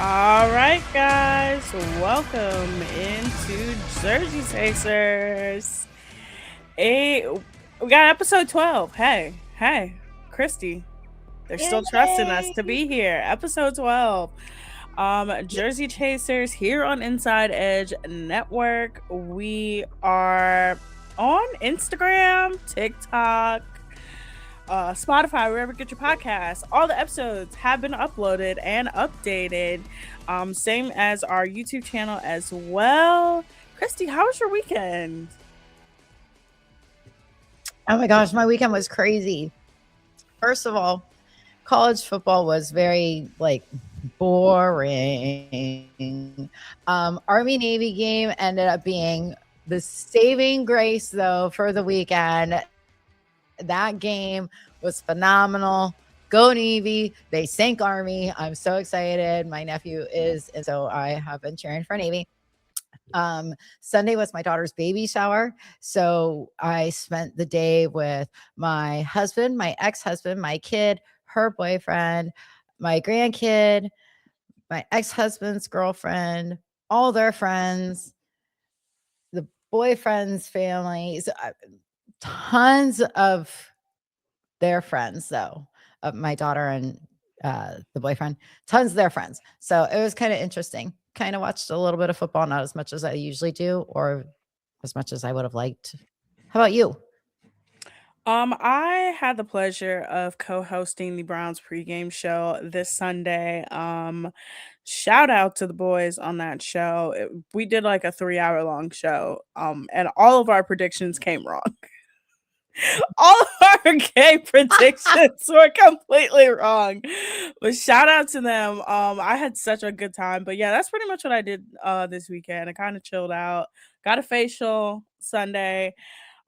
All right, guys, welcome into Jersey Chasers. We got episode 12. Hey, Christy, they're still trusting us to Yay! be here. Episode 12. Jersey Chasers here on Inside Edge Network. We are on Instagram, TikTok, Spotify, wherever you get your podcasts. All the episodes have been uploaded and updated. Same as our YouTube channel as well. Christy, how was your weekend? Oh my gosh, my weekend was crazy. First of all, college football was very boring. Army Navy game ended up being the saving grace though for the weekend. That game was phenomenal. Go Navy. They sank Army. I'm so excited. My nephew is, and so I have been cheering for Navy. Sunday was my daughter's baby shower. So I spent the day with my husband, my ex-husband, my kid, her boyfriend, my grandkid, my ex-husband's girlfriend, all their friends, the boyfriend's families, tons of their friends though, of my daughter and the boyfriend, tons of their friends. So it was kind of interesting. Kind of watched a little bit of football, not as much as I usually do, or as much as I would have liked. How about you? I had the pleasure of co-hosting the Browns pregame show this Sunday. Shout out to the boys on that show. We did like a 3 hour long show. And all of our predictions came wrong. All of our gay predictions were completely wrong. But shout out to them. I had such a good time. But yeah, that's pretty much what I did this weekend. I kind of chilled out. Got a facial Sunday.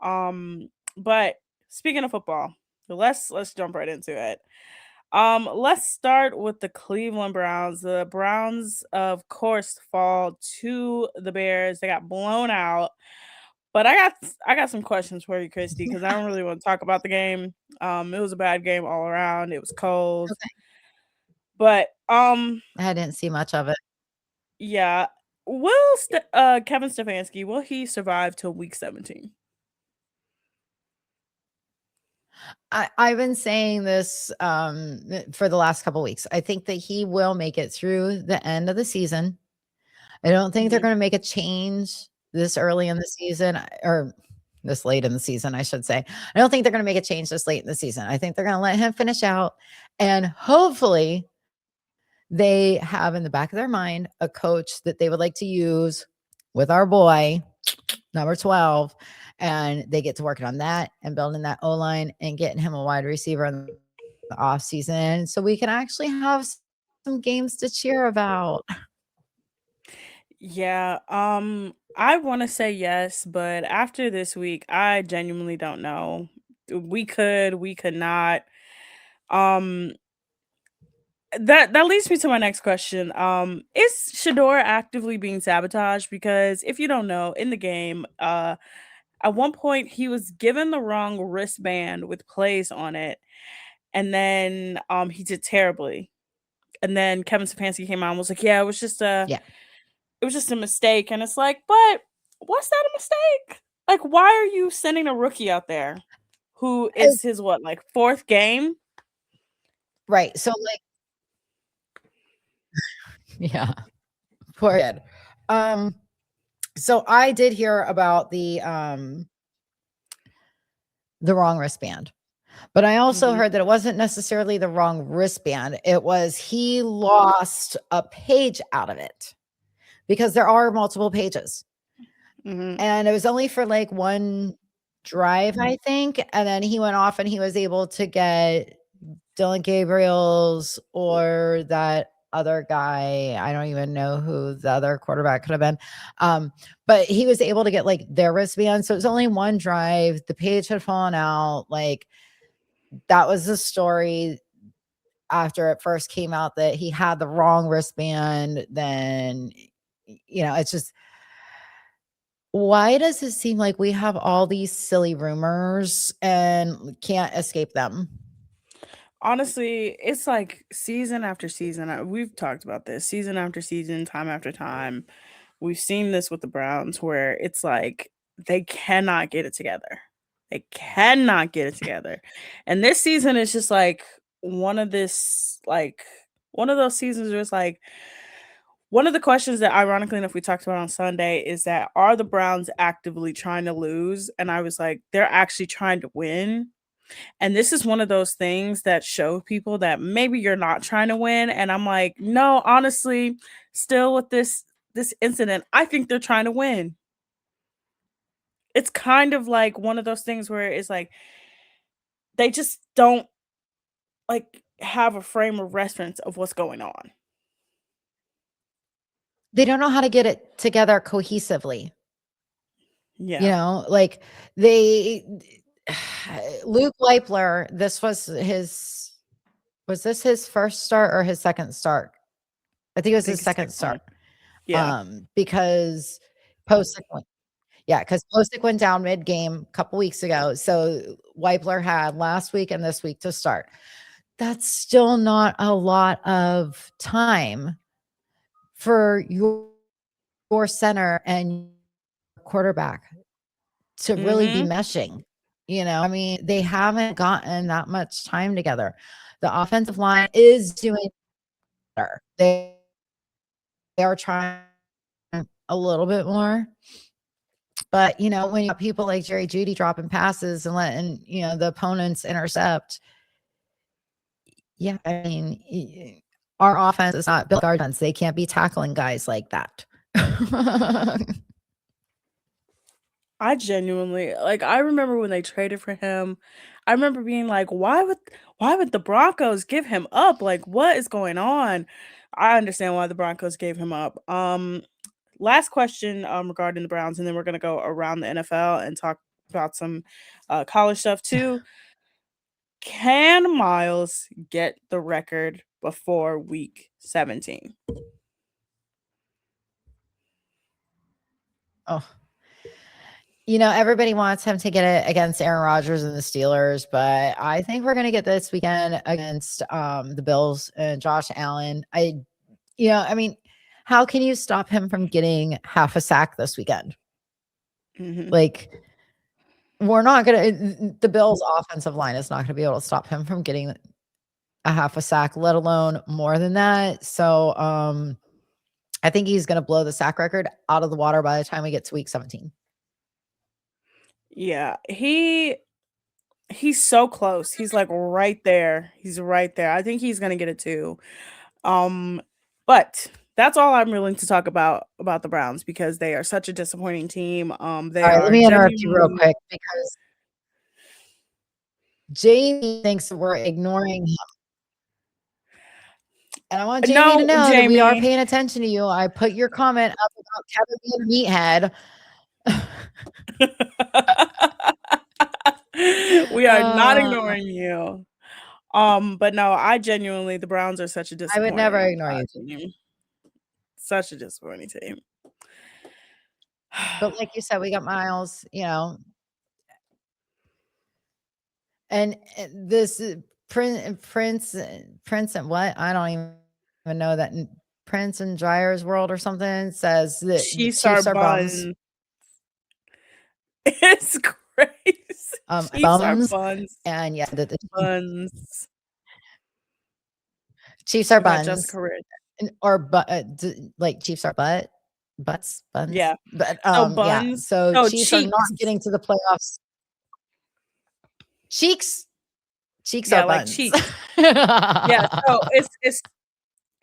But speaking of football, let's jump right into it. Let's start with the Cleveland Browns. The Browns, of course, fall to the Bears. They got blown out. But I got some questions for you, Christy, because I don't really want to talk about the game. It was a bad game all around. It was cold. Okay. But I didn't see much of it. yeah. Kevin Stefanski, will he survive till week 17? I've been saying this for the last couple weeks. I think that he will make it through the end of the season. I don't think they're Mhm. going to make a change this early in the season, or this late in the season, I should say. I don't think they're going to make a change this late in the season. I think they're going to let him finish out, and hopefully they have in the back of their mind a coach that they would like to use with our boy, number 12, and they get to working on that and building that O line and getting him a wide receiver in the off season so we can actually have some games to cheer about. Yeah, I want to say yes, but after this week, I genuinely don't know. We could not. Um, that leads me to my next question. Is Shador actively being sabotaged? Because if you don't know, in the game, at one point he was given the wrong wristband with plays on it, and then he did terribly. And then Kevin Stefanski came out and was like, "Yeah, Yeah. it was just a mistake." And it's like, but was that a mistake? Like, why are you sending a rookie out there who Oh, is his what, like fourth game? right. So, yeah, poor kid. Um, so I did hear about the wrong wristband. But I also Mhm. heard that it wasn't necessarily the wrong wristband. It was he lost a page out of it because there are multiple pages. Mhm. And it was only for like one drive, I think. And then he went off and he was able to get Dylan Gabriel's or that other guy. I don't even know who the other quarterback could have been. But he was able to get like their wristband. So it was only one drive. The page had fallen out. Like that was the story after it first came out that he had the wrong wristband. Then, it's just, why does it seem like we have all these silly rumors and can't escape them? Honestly, it's like season after season. We've talked about this season after season, time after time. We've seen this with the Browns where it's like they cannot get it together. They cannot get it together. And this season is just like one of those seasons where it's like one of the questions that ironically enough we talked about on Sunday is that are the Browns actively trying to lose? And I was like, they're actually trying to win. And this is one of those things that show people that maybe you're not trying to win. And I'm like, no, honestly, still with this incident, I think they're trying to win. It's kind of like one of those things where it's like they just don't like have a frame of reference of what's going on. They don't know how to get it together cohesively. You Yeah, know, like they Luke Leipler, was this his first start or his second start? I think it I was think his it's second second one. start. Yeah. Because Posick went, yeah, because Posick went down mid-game a couple weeks ago. So Weipler had last week and this week to start. That's still not a lot of time for your center and quarterback to really be Mhm. meshing. I mean, they haven't gotten that much time together. The offensive line is doing better. They are trying a little bit more. But, when you got people like Jerry Judy dropping passes and letting, the opponents intercept, yeah, I mean, our offense is not built our defense. They can't be tackling guys like that. I genuinely like I remember when they traded for him. I remember being like, why would the Broncos give him up? Like what is going on? I understand why the Broncos gave him up. Last question regarding the Browns and then we're going to go around the NFL and talk about some college stuff too. Can Miles get the record before week 17? Oh, everybody wants him to get it against Aaron Rodgers and the Steelers, but I think we're going to get this weekend against the Bills and Josh Allen. I mean, how can you stop him from getting half a sack this weekend? Mhm. Like, we're not going to, the Bills' offensive line is not going to be able to stop him from getting a half a sack, let alone more than that. So, I think he's going to blow the sack record out of the water by the time we get to week 17. Yeah, he's so close. He's like right there. He's right there. I think he's going to get it too. Um, but that's all I'm willing to talk about the Browns because they are such a disappointing team. They All right, let are me interrupt you real genuinely quick because Jamie thinks we're ignoring him. And I want Jamie to no, know that we are Jamie. paying attention to you. I put your comment up about Kevin being a meathead. We are not uh, ignoring you. But no, I genuinely the Browns are such a I would never disappointing ignore you. team. Such a disappointing team. But like you said, we got Miles, and this Prince and what? I don't even know that Prince and Dryer's World or something says that the Chiefs are Chiefs are bums. buns. It's crazy. Chiefs are Bums. buns. And yeah, the Buns. Chiefs are We got buns. Jessica Rich. Or like Chiefs are buns. Yeah. But So yeah. buns. So No, Chiefs are not cheeks. getting to the playoffs. Cheeks are Yeah, like buns. cheeks. Yeah, so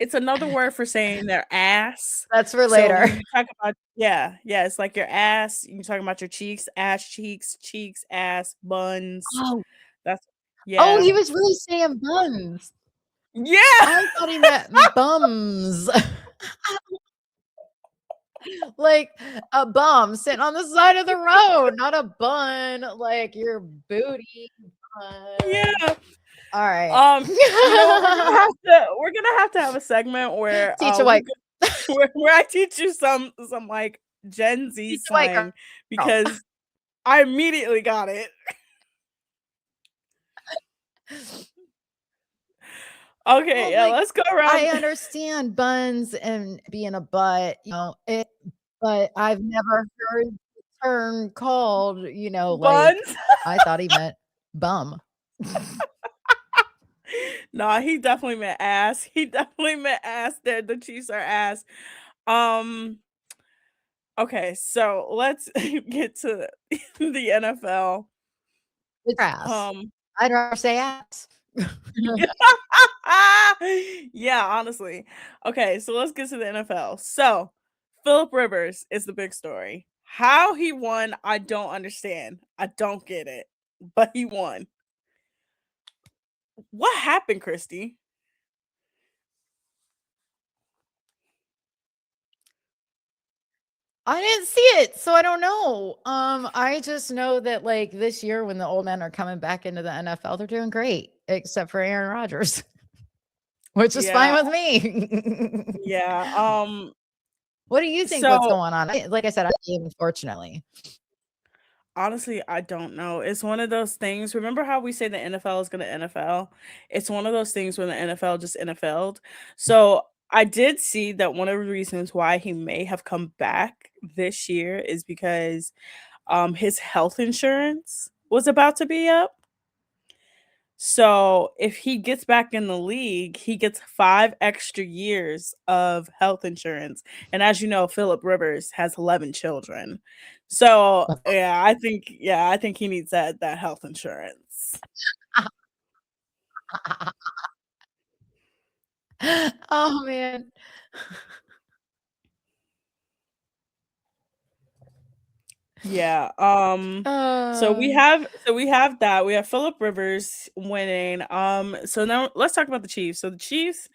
it's another word for saying their ass. That's for So later. when you talk about yeah, it's like your ass, you talking about your cheeks, ass cheeks, ass, buns. Oh, That's oh, yeah. he was really saying buns. Yeah. I thought he meant bums. Like a bum sitting on the side of the road, not a bun, like your booty bun. Yeah. All right. You know what? We're gonna have to have a segment where Teach a white where I teach you some like Gen Z teach a white slang girl. because I immediately got it. Okay, Well, yeah, like, let's go I around. understand buns and being a butt, but I've never heard the term called, like, Buns. I thought he meant bum. Nah, he definitely meant ass. He definitely meant ass. The Chiefs are ass. Um, okay, so let's get to the NFL. It's ass. Um, I'd rather say ass. yeah, honestly. Okay, so let's get to the NFL. So, Philip Rivers is the big story. How he won, I don't understand. I don't get it, but he won. What happened, Christy? I didn't see it, so I don't know. I just know that, like, this year when the old men are coming back into the NFL, they're doing great, except for Aaron Rodgers, which is fine Yeah, with me. yeah. What do you think what's So going on? Like I said, I gave unfortunately. honestly, I don't know. It's one of those things. Remember how we say the NFL is going to NFL? It's one of those things when the NFL just NFL'd. So I did see that one of the reasons why he may have come back this year is because his health insurance was about to be up. So if he gets back in the league, he gets 5 extra years of health insurance. And as you know, Philip Rivers has 11 children. So yeah, I think he needs that health insurance. Oh, man. Yeah, Um, so we have that. We have Philip Rivers winning. So now let's talk about the Chiefs. So the Chiefs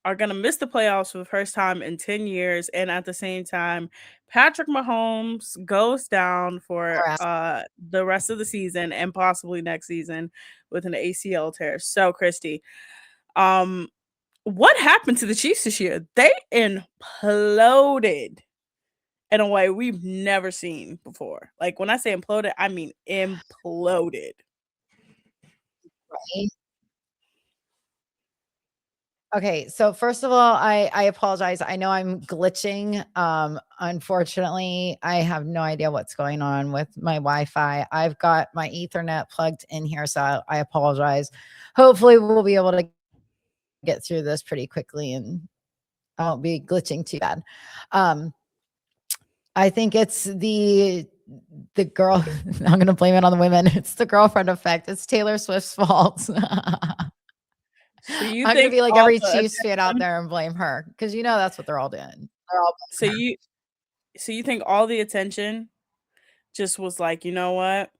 are gonna miss the playoffs for the first time in 10 years, and at the same time, Patrick Mahomes goes down for poor ass. the rest of the season and possibly next season with an ACL tear. So Christy, um, what happened to the Chiefs this year? They imploded in a way we've never seen before. Like, when I say imploded, I mean imploded. Right? Okay, so first of all, I apologize. I know I'm glitching. Unfortunately, I have no idea what's going on with my Wi-Fi. I've got my Ethernet plugged in here, so I apologize. Hopefully, we'll be able to get through this pretty quickly and I won't be glitching too bad. Um, I think it's the girl. I'm gonna blame it on the women. It's the girlfriend effect. It's Taylor Swift's fault. So you I'm gonna think be like all every the Chiefs fan out attention there and blame her because that's what they're all doing. They're all so blaming her. you so you think all the attention just was like, "You know what?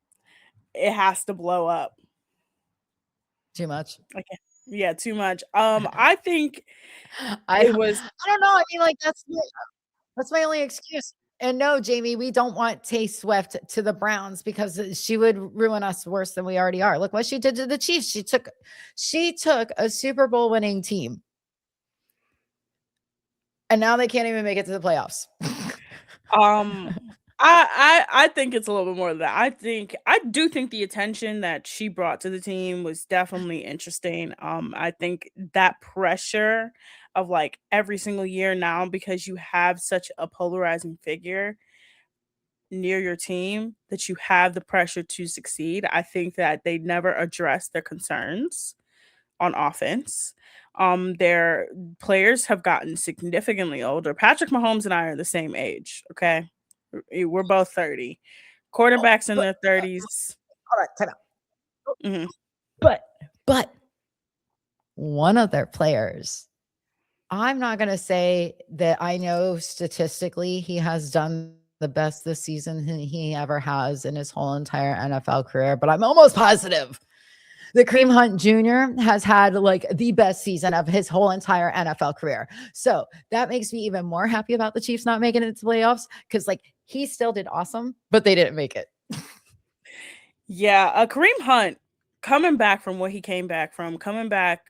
It has to blow up." Too much. Okay. Yeah, too much. I think I it don't, was I don't know. I mean, like that's my only excuse. And no, Jamie, we don't want Tay Swift to the Browns because she would ruin us worse than we already are. Look what she did to the Chiefs. She took a Super Bowl winning team, and now they can't even make it to the playoffs. Um, I think it's a little bit more than that. I do think the attention that she brought to the team was definitely interesting. I think that pressure of like every single year now because you have such a polarizing figure near your team that you have the pressure to succeed. I think that they never address their concerns on offense. Their players have gotten significantly older. Patrick Mahomes and I are the same age, okay? We're both 30. Oh, Quarterbacks in but their 30s. all right, time out. Mhm. But but one of their players, I'm not gonna say that I know statistically he has done the best this season than he ever has in his whole entire NFL career, but I'm almost positive that Kareem Hunt Jr. has had like the best season of his whole entire NFL career. So that makes me even more happy about the Chiefs not making it to playoffs because like he still did awesome, but they didn't make it. Yeah, Kareem Hunt coming back from what he came back from, coming back,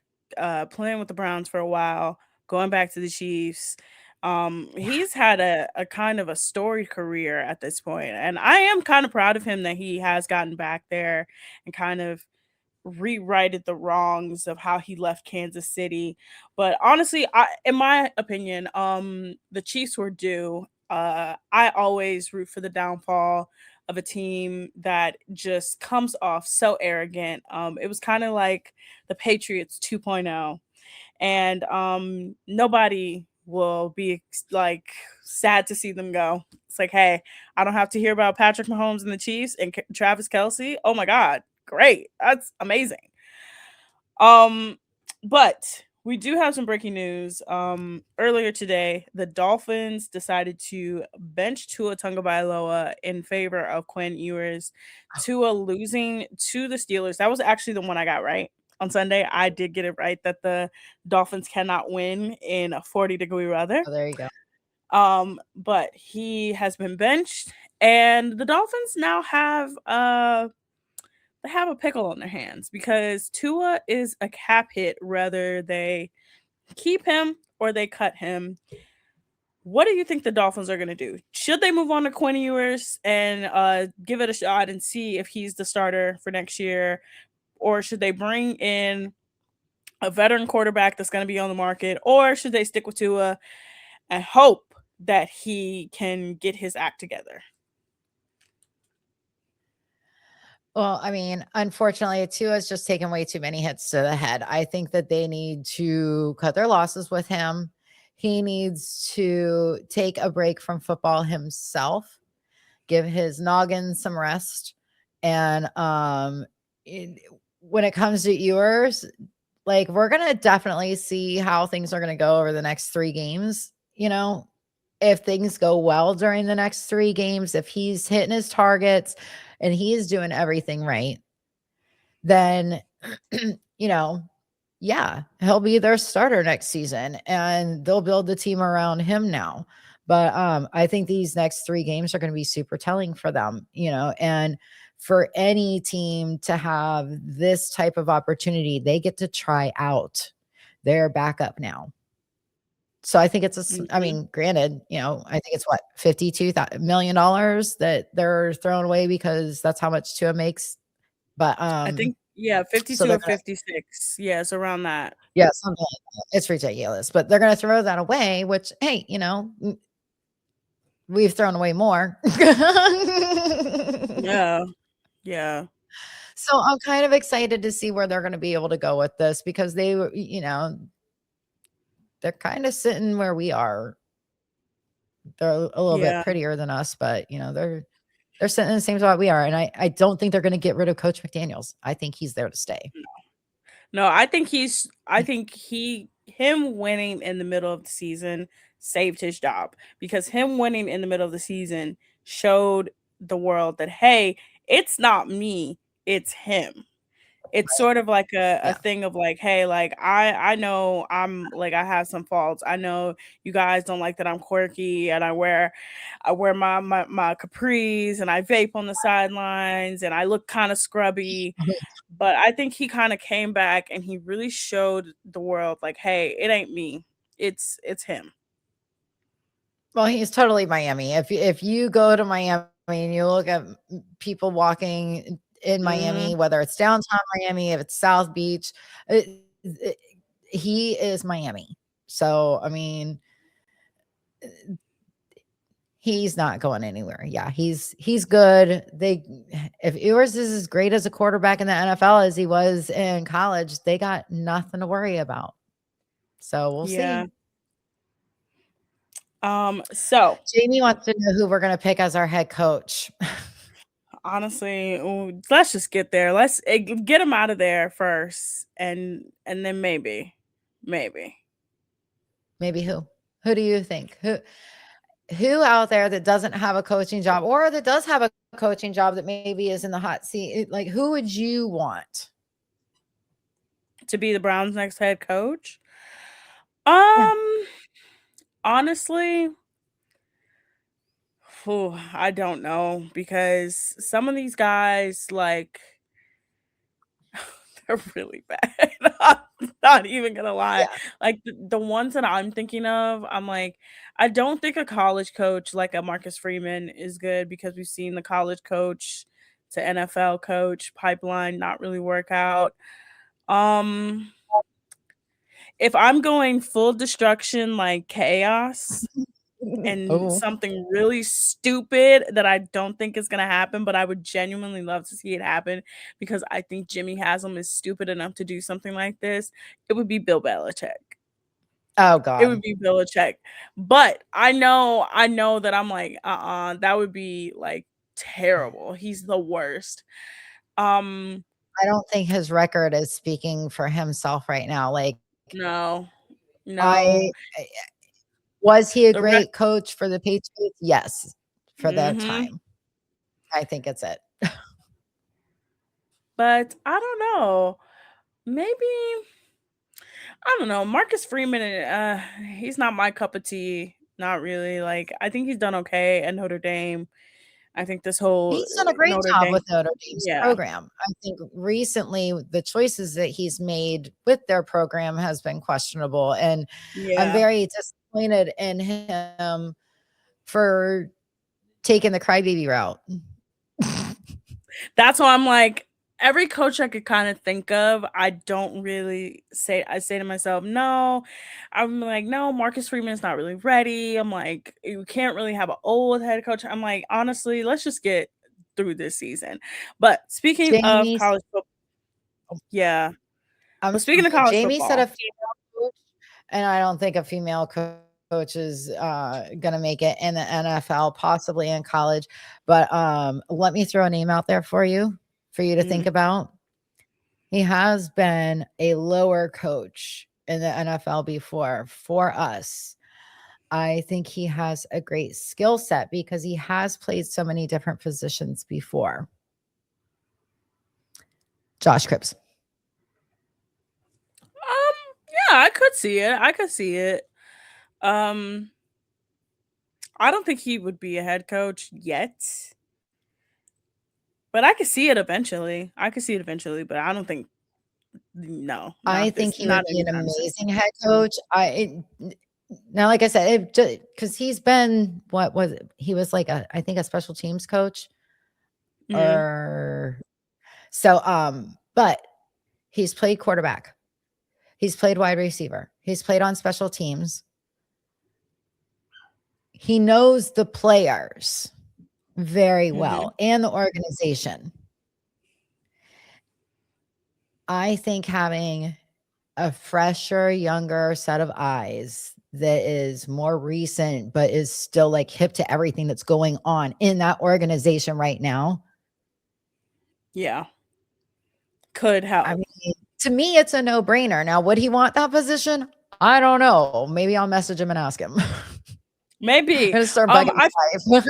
playing with the Browns for a while, going back to the Chiefs. Yeah. He's had a kind of a storied career at this point, and I am kind of proud of him that he has gotten back there and kind of rewrited the wrongs of how he left Kansas City. But honestly, in my opinion, the Chiefs were due. I always root for the downfall of a team that just comes off so arrogant. It was kind of like the Patriots 2.0, and nobody will be like sad to see them go. It's like, hey, I don't have to hear about Patrick Mahomes and the Chiefs and Travis Kelsey. Oh my God, great, that's amazing. Um, but we do have some breaking news. Earlier today, the Dolphins decided to bench Tua Tagovailoa in favor of Quinn Ewers. Tua losing to the Steelers. That was actually the one I got right on Sunday. I did get it right that the Dolphins cannot win in a 40-degree weather. Oh, there you go. But he has been benched, and the Dolphins now have they have a pickle on their hands because Tua is a cap hit whether they keep him or they cut him. What do you think the Dolphins are going to do? Should they move on to Quinn Ewers and give it a shot and see if he's the starter for next year? Or should they bring in a veteran quarterback that's going to be on the market? Or should they stick with Tua and hope that he can get his act together? Well, I mean, unfortunately, Tua's just taken way too many hits to the head. I think that they need to cut their losses with him. He needs to take a break from football himself, give his noggin some rest. And when it comes to yours, like we're gonna definitely see how things are gonna go over the next 3 games. If things go well during the next 3 games, if he's hitting his targets and he's doing everything right, then you know, yeah, he'll be their starter next season and they'll build the team around him now. But I think these next 3 games are going to be super telling for them, and for any team to have this type of opportunity, they get to try out their backup now. So I think I Mhm. mean, granted, I think it's what, $52 million that they're throwing away because that's how much Tua makes. But I think, yeah, so 52 they're or gonna, 56. Yeah, it's around that. yeah, something like that. It's ridiculous, but they're gonna throw that away, which, hey, we've thrown away more. Yeah. Yeah. So I'm kind of excited to see where they're gonna be able to go with this because they're kind of sitting where we are. They're a little bit Yeah. prettier than us, but they're sitting in the same spot we are. And I don't think they're gonna get rid of Coach McDaniels. I think he's there to stay. No, I think him winning in the middle of the season saved his job because him winning in the middle of the season showed the world that, hey, it's not me, it's him. It's Right. sort of like a Yeah. thing of like, hey, like I know I'm like I have some faults. I know you guys don't like that I'm quirky and I wear my capris and I vape on the sidelines and I look kind of scrubby. But I think he kind of came back and he really showed the world like, hey, it ain't me. It's him. Well, he's totally Miami. If you go to Miami and you look at people walking in Mhm. Miami, whether it's downtown Miami, if it's South Beach, it he is Miami. So, I mean, he's not going anywhere. Yeah, he's good. If Ewers is as great as a quarterback in the NFL as he was in college, they got nothing to worry about. So, we'll Yeah. see. So Jamie wants to know who we're gonna pick as our head coach. honestly, ooh, let's just get there. Let's get him out of there first, and then maybe. Maybe who? Who do you think? Who out there that doesn't have a coaching job or that does have a coaching job that maybe is in the hot seat? Like who would you want? To be the Browns' next head coach. Yeah. Um, honestly, I don't know because some of these guys like they're really bad. I'm not even gonna lie. Yeah. Like the ones that I'm thinking of, I'm like, I don't think a college coach like a Marcus Freeman is good because we've seen the college coach to NFL coach pipeline not really work out. Um, if I'm going full destruction like chaos and Oh, something really stupid that I don't think is gonna happen, but I would genuinely love to see it happen because I think Jimmy Haslam is stupid enough to do something like this, it would be Bill Belichick. oh It would God. be Belichick. But I know that I'm like, that would be like terrible. He's the worst. Um, I don't think his record is speaking for himself right now. Like, no, no. I was he a The rest. great coach for the Patriots? Yes, for their Mm-hmm. time. I think it's it. But I don't know. Maybe I don't know. Marcus Freeman, he's not my cup of tea. Not really. Like I think he's done okay at Notre Dame. I think this whole He's done a great Notre job Dame, with Notre Dame's yeah, program. I think recently the choices that he's made with their program has been questionable, and I'm yeah. very disappointed in him for taking the crybaby route. That's why I'm like, every coach I could kind of think of, I don't really say. I say to myself, no. I'm like, no, Marcus Freeman's not really ready. I'm like, you can't really have an old head coach. I'm like, honestly, let's just get through this season. But speaking of Jamie college football, yeah. I'm But speaking of sorry, college Jamie said a football, female coach, and I don't think a female coach is gonna make it in the NFL, possibly in college. But let me throw a name out there for you to think mm, about. He has been a lower coach in the NFL before for us. I think he has a great skill set because he has played so many different positions before. Josh Cripps. yeah, I could see it. I could see it. Um, I don't think he would be a head coach yet, but I could see it eventually. I could see it eventually, but I don't think no, I not think this, he would not be an anytime soon. amazing head coach. Now, like I said, because he's been what was it? He was like I think a special teams coach Mhm, or so. But he's played quarterback. He's played wide receiver. He's played on special teams. He knows the players very mhm, well and the organization. I think having a fresher, younger set of eyes that is more recent, but is still like hip to everything that's going on in that organization right now. yeah, could I help. mean, to me, it's a no brainer. Now, would he want that position? I don't know. Maybe I'll message him and ask him. I'm Maybe. gonna start bugging I his wife.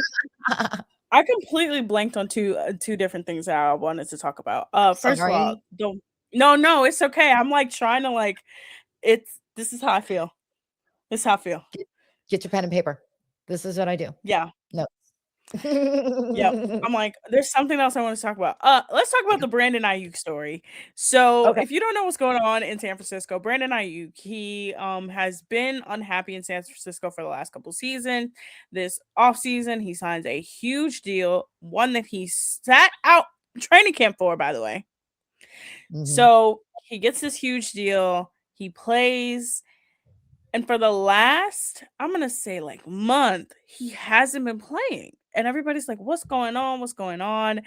I completely blanked on two different things that I wanted to talk about. First of all, Sorry. don't no, no, it's okay. I'm like trying to like it's this is how I feel. This is how I feel. Get your pen and paper. This is what I do. Yeah. No. Yep. I'm like, there's something else I want to talk about. Let's talk about the Brandon Ayuk story. So, Okay. if you don't know what's going on in San Francisco, Brandon Ayuk, he has been unhappy in San Francisco for the last couple seasons. This offseason, he signs a huge deal, one that he sat out training camp for, by the way. Mhm. So, he gets this huge deal. He plays and for the last, I'm gonna say like month, he hasn't been playing. And everybody's like, what's going on? What's going on?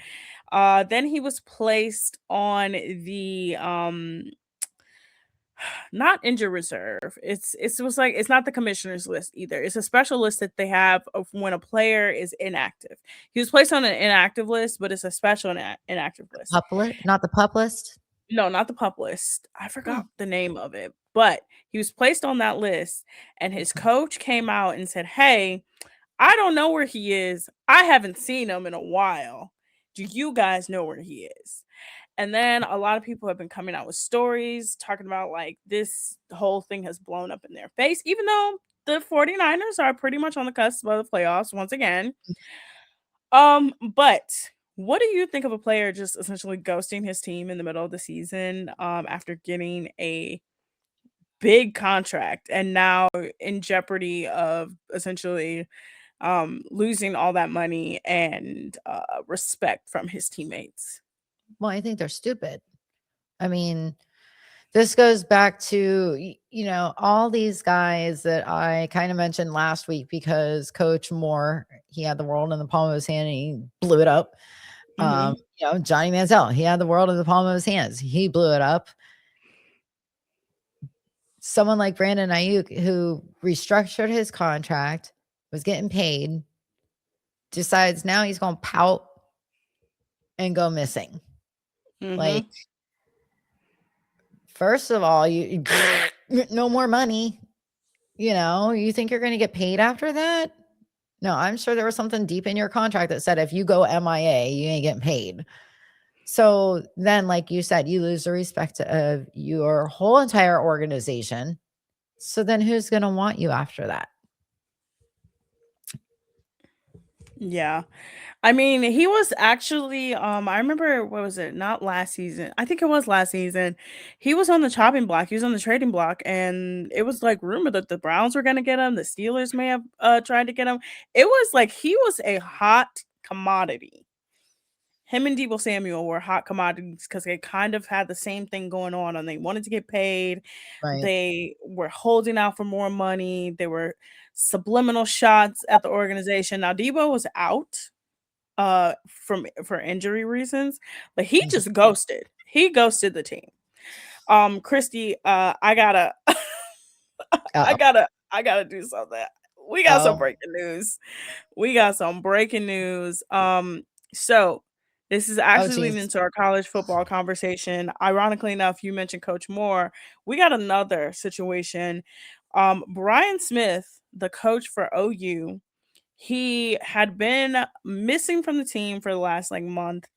Then he was placed on the not injured reserve. It was like it's not the commissioner's list either. It's a special list that they have of when a player is inactive. He was placed on an inactive list, but it's a special inactive list. Pup list, not the pup list. No, not the pup list. I Oh, forgot the name of it, but he was placed on that list, and his okay. coach came out and said, "Hey, I don't know where he is. I haven't seen him in a while. Do you guys know where he is?" And then a lot of people have been coming out with stories talking about like this whole thing has blown up in their face, even though the 49ers are pretty much on the cusp of the playoffs once again. But what do you think of a player just essentially ghosting his team in the middle of the season after getting a big contract and now in jeopardy of essentially losing all that money and respect from his teammates. Well, I think they're stupid. I mean, this goes back to, all these guys that I kind of mentioned last week because Coach Moore, he had the world in the palm of his hand and he blew it up. Hmm. Johnny Manziel, he had the world in the palm of his hands. He blew it up. Someone like Brandon Ayuk, who restructured his contract, was getting paid, decides now he's going to pout and go missing. Like, Hmm. first of all, you no more money. You think you're going to get paid after that? No, I'm sure there was something deep in your contract that said if you go MIA, you ain't getting paid. So then, like you said, you lose the respect of your whole entire organization. So then who's going to want you after that? Yeah. I mean, he was actually I remember, what was it? Not last season. I think it was last season. He was on the chopping block. He was on the trading block, and it was like rumored that the Browns were going to get him. The Steelers may have tried to get him. It was like he was a hot commodity. Him and Debo Samuel were hot commodities because they kind of had the same thing going on, and they wanted to get paid. Right. They were holding out for more money. They were subliminal shots at the organization. Now Debo was out from for injury reasons, but he Mhm. just ghosted. He ghosted the team. Christy, I gotta Uh-oh. I gotta do something. We got some Oh, breaking news. We got some breaking news. So this is oh, actually leading geez. into our college football conversation. Ironically enough, you mentioned Coach Moore. We got another situation. Brian Smith, the coach for OU, he had been missing from the team for the last like month.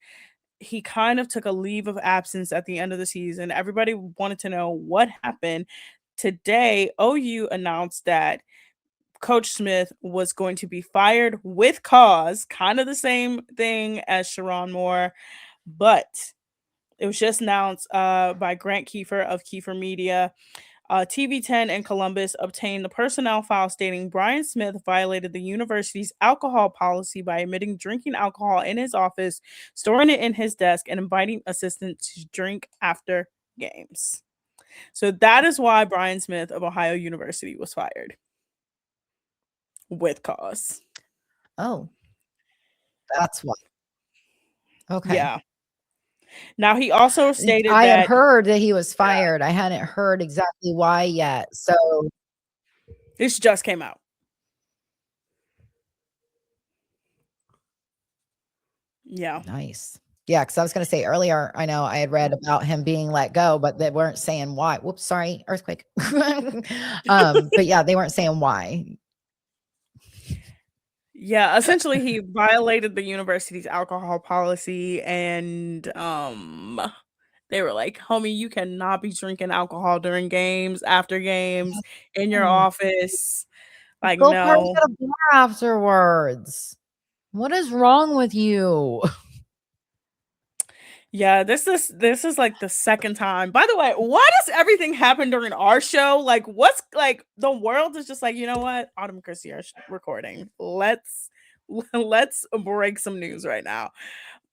He kind of took a leave of absence at the end of the season. Everybody wanted to know what happened. Today, OU announced that Coach Smith was going to be fired with cause, kind of the same thing as Sharon Moore, but it was just announced by Grant Kiefer of Kiefer Media. TV10 in Columbus obtained the personnel file stating Brian Smith violated the university's alcohol policy by omitting drinking alcohol in his office, storing it in his desk, and inviting assistants to drink after games. So that is why Brian Smith of Ohio University was fired with cause. Oh, that's why. Okay. Yeah. Now he also stated I had that heard that he was yeah, fired. I hadn't heard exactly why yet. So this just came out. Yeah. nice. Yeah, because I was going to say earlier, I know I had read about him being let go, but they weren't saying why. Whoops, sorry, earthquake. But yeah, they weren't saying why. Yeah, essentially he violated the university's alcohol policy and they were like, "Homie, you cannot be drinking alcohol during games, after games, in your Mm, office." Like, Go party no. at a bar afterwards. What is wrong with you? Yeah, this is like the second time. By the way, why does everything happen during our show? Like, what's like the world is just like, you know what? Autumn and Chrissy are recording. Let's break some news right now.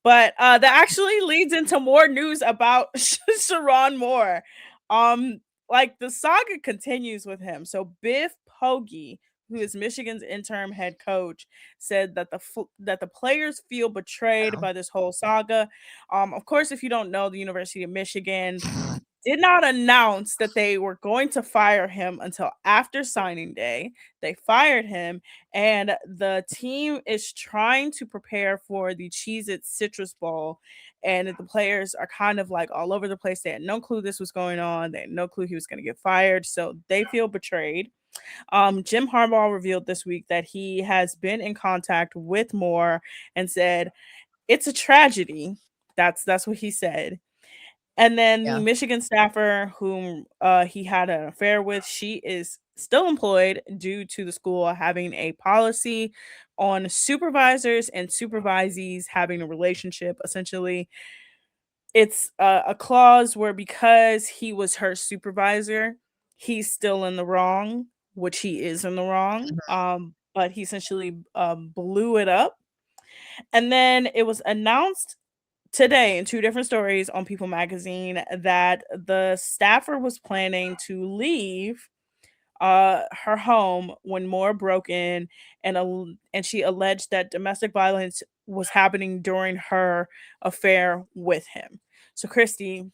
But that actually leads into more news about Sharon Moore. Like the saga continues with him. So Biff Poggi, who is Michigan's interim head coach, said that that the players feel betrayed Wow. by this whole saga. Of course, if you don't know, the University of Michigan did not announce that they were going to fire him until after signing day. They fired him, and the team is trying to prepare for the Cheez It Citrus Bowl. And the players are kind of like all over the place. They had no clue this was going on. They had no clue he was going to get fired. So they feel betrayed. Jim Harbaugh revealed this week that he has been in contact with Moore and said, it's a tragedy. That's what he said. And then the Yeah. Michigan staffer whom he had an affair with, she is still employed due to the school having a policy on supervisors and supervisees having a relationship. Essentially, it's a clause where because he was her supervisor, he's still in the wrong, which he is in the wrong. but he essentially blew it up. And then it was announced today in two different stories on People magazine that the staffer was planning to leave her home when more broke in, and she alleged that domestic violence was happening during her affair with him. So Christy,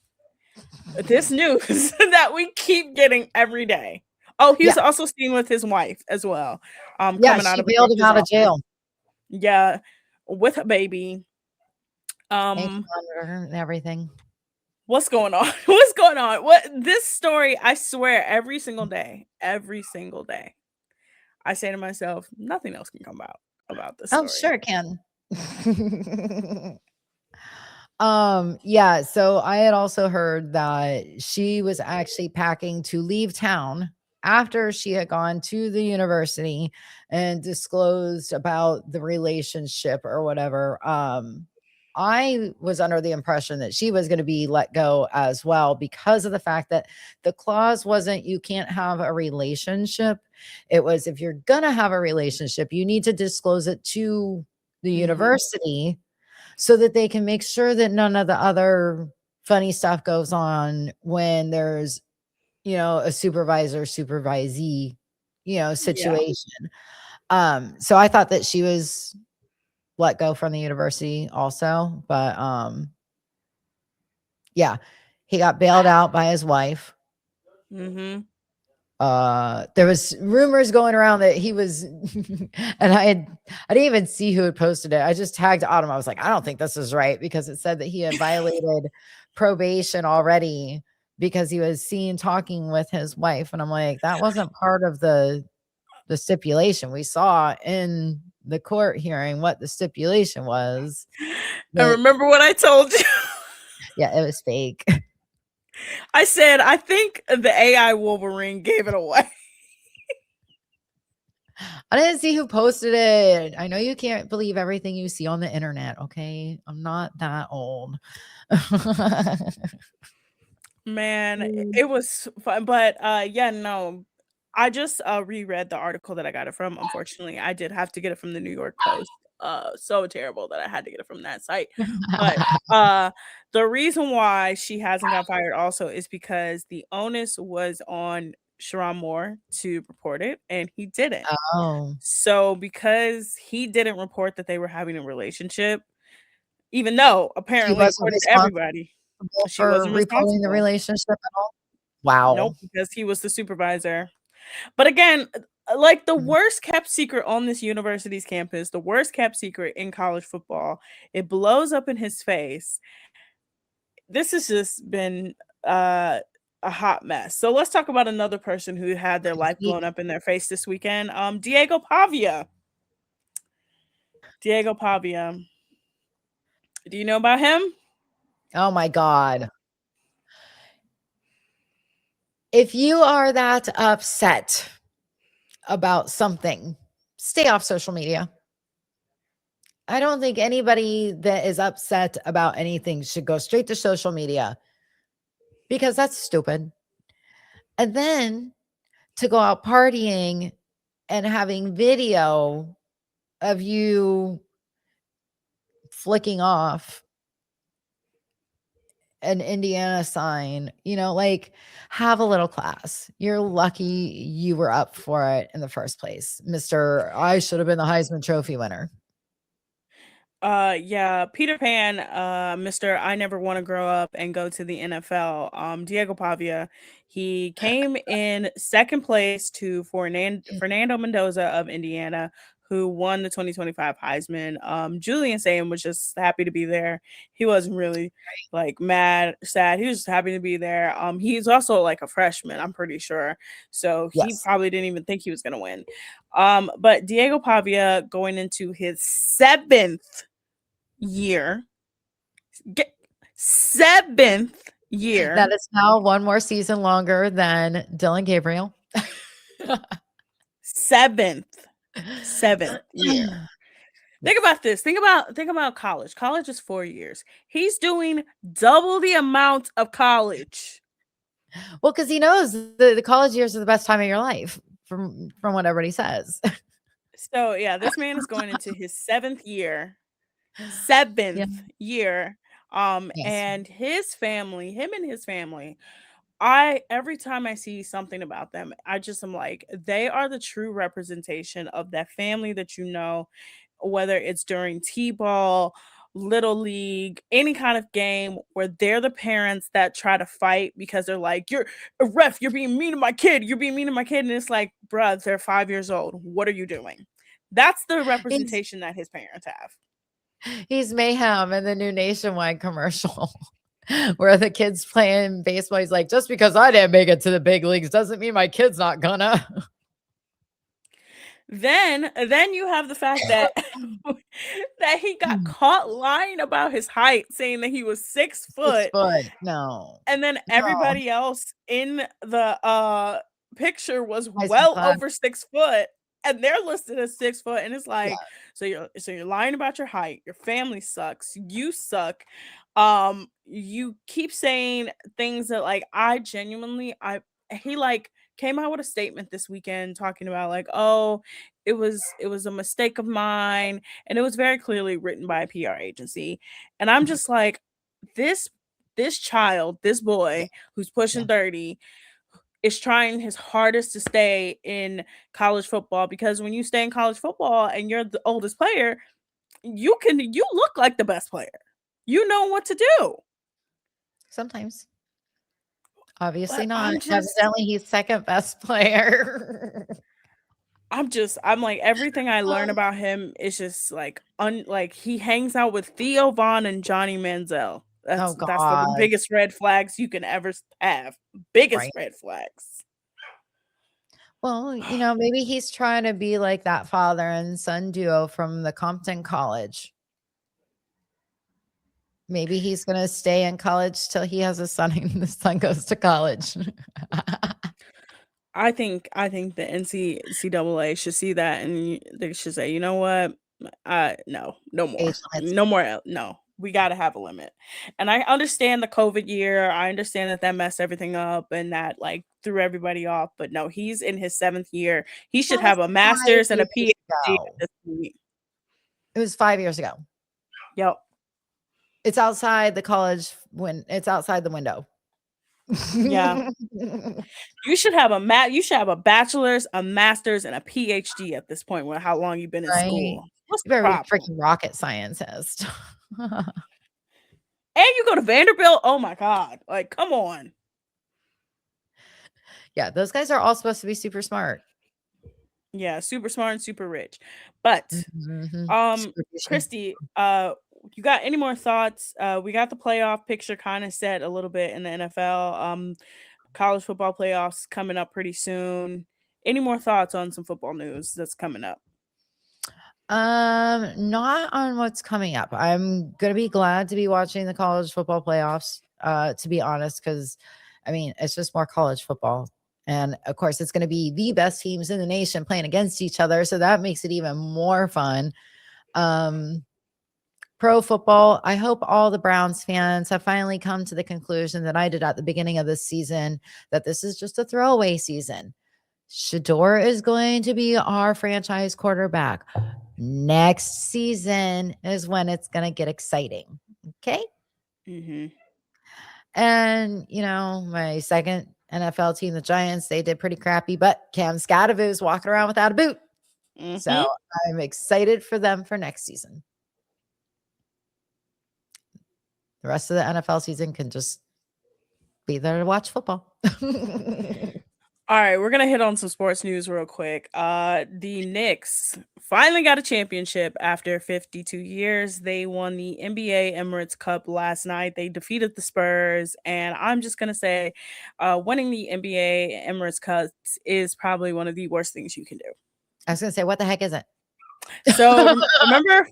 this news that we keep getting every day. Oh, he Yeah. was also seen with his wife as well, Yeah, coming out she of a bailed him doctor's out of office. jail. Yeah, with a baby. Ankle Um, monitor and everything. what's going on? What's going on? What this story? I swear, every single day, I say to myself, nothing else can come out about this Oh, story. sure it can. Yeah, so I had also heard that she was actually packing to leave town after she had gone to the university and disclosed about the relationship or whatever. I was under the impression that she was going to be let go as well because of the fact that the clause wasn't you can't have a relationship. It was if you're going to have a relationship, you need to disclose it to the Mhm. university so that they can make sure that none of the other funny stuff goes on when there's, a supervisor supervisee, Yeah. situation. So I thought that she was let go from the university also, but yeah, he got bailed out by his wife. Mhm. There was rumors going around that he was and I didn't even see who had posted it. I just tagged Autumn. I was like, I don't think this is right because it said that he had violated probation already because he was seen talking with his wife. And I'm like, that wasn't part of the stipulation. We saw in the court hearing what the stipulation was. And That remember what I told you? yeah, it was fake. I said I think the AI Wolverine gave it away. I didn't see who posted it. I know you can't believe everything you see on the internet, okay? I'm not that old. Man, Mm. it was fun, but yeah, no. I just reread the article that I got it from. Unfortunately, I did have to get it from the New York Post. So terrible that I had to get it from that site. But uh the reason why she hasn't got fired also is because the onus was on Sharon Moore to report it and he didn't. Oh, So because he didn't report that they were having a relationship, even though she apparently wasn't according to responsible everybody, she for wasn't reporting the responsible. relationship at all? Nope, Wow. because he was the supervisor. But again, like the Mm. worst kept secret on this university's campus, the worst kept secret in college football, it blows up in his face. This has just been uh a hot mess. So let's talk about another person who had their life Ye blown up in their face this weekend. Diego Pavia. Diego Pavia. Do you know about him? Oh my god. If you are that upset about something, stay off social media. I don't think anybody that is upset about anything should go straight to social media because that's stupid. And then to go out partying and having video of you flicking off an Indiana sign, like have a little class. You're lucky you were up for it in the first place. Mr. I should have been the Heisman Trophy winner. Yeah, Peter Pan, Mr. I never want to grow up and go to the NFL. Diego Pavia, he came in second place to Fernando Mendoza of Indiana, who won the 2025 Heisman. Julian Sam was just happy to be there. He wasn't really like mad, sad. He was just happy to be there. He's also like a freshman, I'm pretty sure. So he Yes. probably didn't even think he was gonna win. But Diego Pavia going into his year, get, seventh That year, is now one more season longer than Dylan Gabriel. seventh, seventh year. Think Yes. about this. Think about college. College is 4 years. He's doing double the amount of college. Well, because he knows the college years are the best time of your life from what everybody says. So yeah, this man is going into his Yeah. seventh year. Yes. And his family, him and his family, I every time I see something about them, I just am like, they are the true representation of that family that you know, whether it's during T-ball, little league, any kind of game where they're the parents that try to fight because they're like, "You're a ref, you're being mean to my kid, you're being mean to my kid." And it's like, bruh, they're 5 years old. What are you doing? That's the He's representation that his parents have. he's Mayhem in the new Nationwide commercial where the kid's playing baseball. He's like, "Just because I didn't make it to the big leagues doesn't mean my kid's not gonna." Then you have the fact that that he got caught lying about his height, saying that he was 6 6 foot, foot. No. and then No. everybody else in the picture was Tyson well Class. over 6 foot, and they're listed as 6 foot, and it's Yeah. like, so you're lying about your height, your family sucks, you suck. You keep saying things that, like, I genuinely I he like came out with a statement this weekend talking about, like, oh, it was a mistake of mine, and it was very clearly written by a PR agency. And I'm Mhm. just like, this this child, this Yeah. boy who's Yeah. pushing 30 is trying his hardest to stay in college football, because when you stay in college football and you're the oldest player, you look like the best player. You know what to do. Sometimes. Obviously But not. Evidently, he's second best player. I'm like, everything I learn about him is just like like he hangs out with Theo Vaughn and Johnny Manziel. Oh That's the god. biggest red flags you can ever have. Biggest Right. red flags. Well, maybe he's trying to be like that father and son duo from the Compton College. Maybe he's gonna stay in college till he has a son and the son goes to college. I think the NCAA should see that, and they should say, you know what, no, no Age more, limits. no more, no. We got to have a limit. And I understand the COVID year. I understand that messed everything up and that like threw everybody off. But no, he's in his seventh year. He should That was have a 5 master's and a years PhD at ago. this point. It was 5 years ago. Yep. It's outside the college when it's outside the window. Yeah. You should have a bachelor's, a master's, and a PhD at this point with how long you've been in Right? school. What's You the better be a problem? freaking rocket scientist. And you go to Vanderbilt. Oh my God. Like, come on. Yeah, those guys are all supposed to be super smart. Yeah, super smart and super rich. But Mhm. Super douchey. Christy, you got any more thoughts? We got the playoff picture kind of set a little bit in the NFL. College football playoffs coming up pretty soon. Any more thoughts on some football news that's coming up? Not on what's coming up. I'm gonna be glad to be watching the college football playoffs, to be honest, because I mean it's just more college football. And of course, it's going to be the best teams in the nation playing against each other. So that makes it even more fun. Um, Pro football, I hope all the Browns fans have finally come to the conclusion that I did at the beginning of this season, that this is just a throwaway season. Shador is going to be our franchise quarterback. Next season is when it's going to get exciting. Okay. Mm-hmm. And, my second NFL team, the Giants, they did pretty crappy, but Cam Scadavoo walking around without a boot. So Mm-hmm. I'm excited for them for next season. The rest of the NFL season can just be there to watch football. All right, we're gonna hit on some sports news real quick. The Knicks finally got a championship after 52 years. They won the NBA Emirates Cup last night. They defeated the Spurs, and I'm just gonna say, winning the NBA Emirates Cup is probably one of the worst things you can do. I was going to say, what the heck is it? So remember,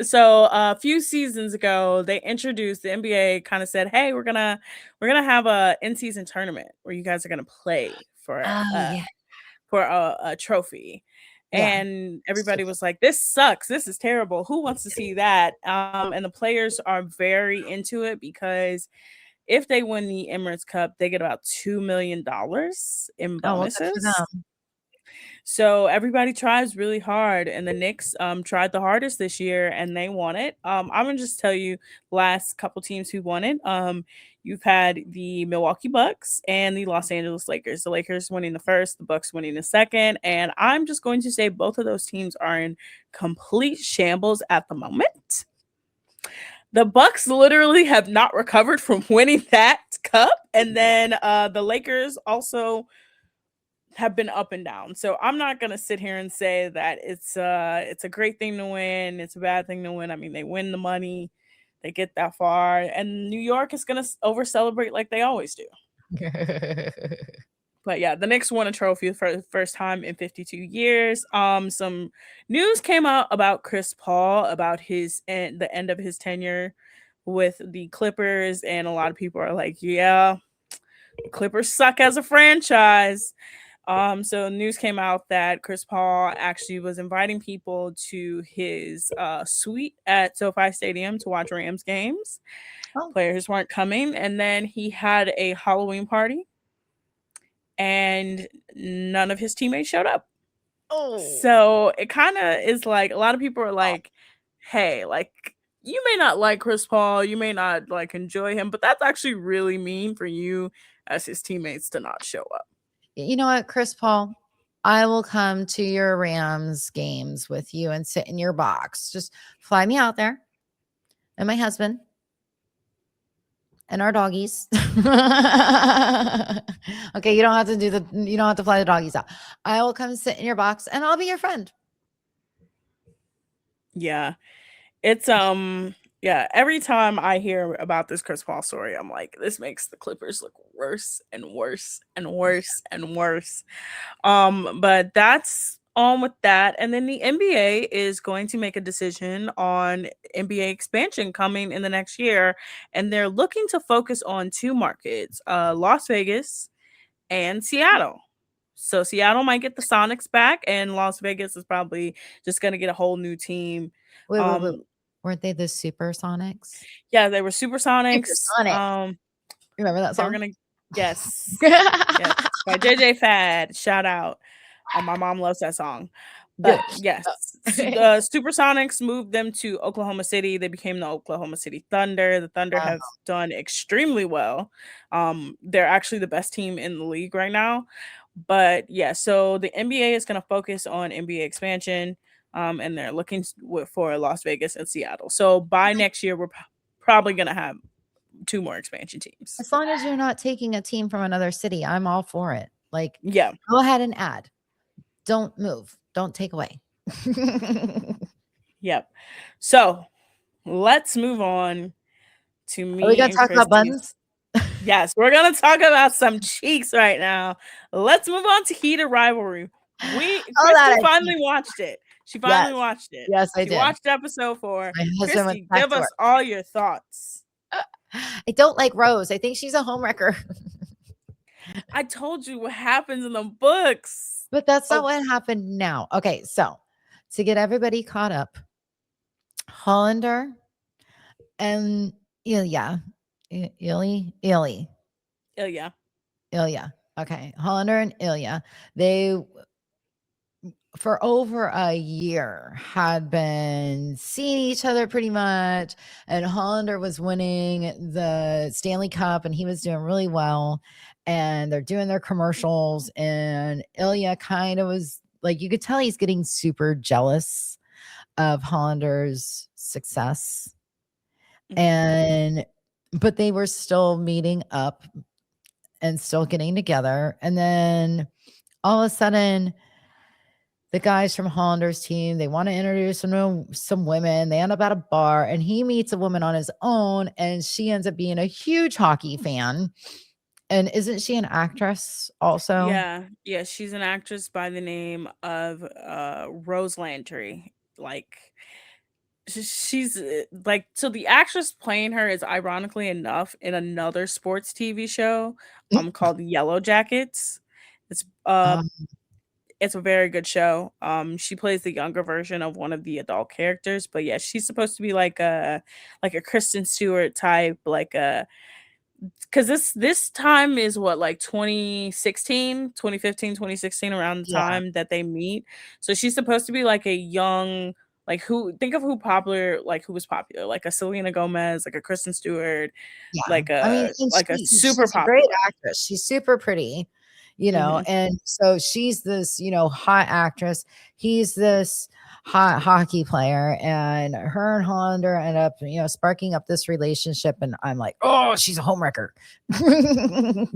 so a few seasons ago, they introduced the NBA. Kind of said, "Hey, we're gonna have a in season tournament where you guys are gonna play Oh, yeah. for a trophy." Yeah. And everybody Stupid. was like, "This sucks. This is terrible. Who wants to see that?" And the players are very into it because if they win the Emirates Cup, they get about $2 million in Oh, well, good for bonuses. them. So everybody tries really hard, and the Knicks tried the hardest this year, and they won it. I'm gonna just tell you last couple teams who won it. You've had the Milwaukee Bucks and the Los Angeles Lakers. The Lakers winning the first, the Bucks winning the second, and I'm just going to say both of those teams are in complete shambles at the moment. The Bucks literally have not recovered from winning that cup, and then the Lakers also have been up and down. So I'm not gonna sit here and say that it's a great thing to win, it's a bad thing to win. I mean, they win the money, they get that far, and New York is gonna over celebrate like they always do. But yeah, the Knicks won a trophy for the first time in 52 years. Some news came out about Chris Paul, about the end of his tenure with the Clippers, and a lot of people are like, yeah, Clippers suck as a franchise. So news came out that Chris Paul actually was inviting people to his suite at SoFi Stadium to watch Rams games. Oh. Players weren't coming, and then he had a Halloween party, and none of his teammates showed up. Oh. So it kind of is like a lot of people are like, "Hey, like you may not like Chris Paul, you may not like enjoy him, but that's actually really mean for you as his teammates to not show up." You know what, Chris Paul? I will come to your Rams games with you and sit in your box. Just fly me out there and my husband and our doggies. Okay, you don't have to fly the doggies out. I will come sit in your box and I'll be your friend. Yeah. It's yeah, every time I hear about this Chris Paul story, I'm like, this makes the Clippers look worse and worse and worse and worse. But that's on with that. And then the NBA is going to make a decision on NBA expansion coming in the next year. And they're looking to focus on two markets, Las Vegas and Seattle. So Seattle might get the Sonics back, and Las Vegas is probably just gonna get a whole new team. Wait. Um, Weren't they the Supersonics? yeah, they were Supersonics. Supersonic. You remember that They were song? gonna yes, yes, by JJ Fad. Shout out. My mom loves that song. Good. But yes, the Supersonics moved them to Oklahoma City. They became the Oklahoma City Thunder. The Thunder Uh, have done extremely well. They're actually the best team in the league right now. But yeah, so the NBA is going to focus on NBA expansion, and they're looking for Las Vegas and Seattle. So by next year, we're probably going to have two more expansion teams. as long as you're not taking a team from another city, I'm all for it. Like, Yeah. go ahead and add. Don't move. Don't take away. Yep. So let's move on to Are we me gonna and talk about Christy's. buns? Yes, we're gonna talk about some cheeks right now. Let's move on to heated rivalry. Oh, that Christy I finally watched it. She finally yes. watched it. Yes, I She did. watched episode 4. My husband went Christy, back give to us work. all your thoughts. I don't like Rose. I think she's a homewrecker. I told you what happens in the books. But that's not Oh, what happened now. Okay, so to get everybody caught up, Hollander and Ilya, Ilya. yeah. Ilya. Okay, Hollander and Ilya. They for over a year had been seeing each other pretty much, and Hollander was winning the Stanley Cup and he was doing really well, and they're doing their commercials, and Ilya kind of was like, you could tell he's getting super jealous of Hollander's success. Mhm. And but they were still meeting up and still getting together, and then all of a sudden the guys from Hollander's team, they want to introduce him to some women. They end up at a bar and he meets a woman on his own and she ends up being a huge hockey fan. And isn't she an actress also? Yeah, she's an actress by the name of Rose Landry. Like she's like, so the actress playing her is ironically enough in another sports TV show called Yellow Jackets. It's uh Um, it's a very good show. She plays the younger version of one of the adult characters, but yeah, she's supposed to be like a Kristen Stewart type, like a because this time is what, like 2016, 2015, 2016, around the Yeah, time that they meet. So she's supposed to be like a young, like, who, think of who popular, like who was popular, like a Selena Gomez, like a Kristen Stewart, yeah. like I mean, and a super she's a great popular. actress. She's super pretty, Hmm. and so she's this, hot actress. He's this hot hockey player, and her and Hollander end up, sparking up this relationship. And I'm like, oh, she's a homewrecker.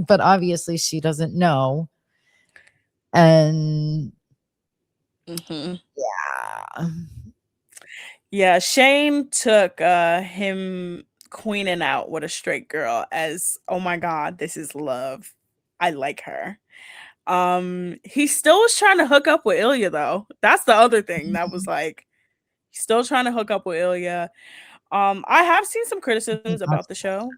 But obviously she doesn't know. And Hmm. yeah. Yeah, Shane took him queening out with a straight girl as, oh my god, this is love. I like her. He still was trying to hook up with Ilya though. That's the other thing that was like, he's still trying to hook up with Ilya. I have seen some criticisms He about loves the show.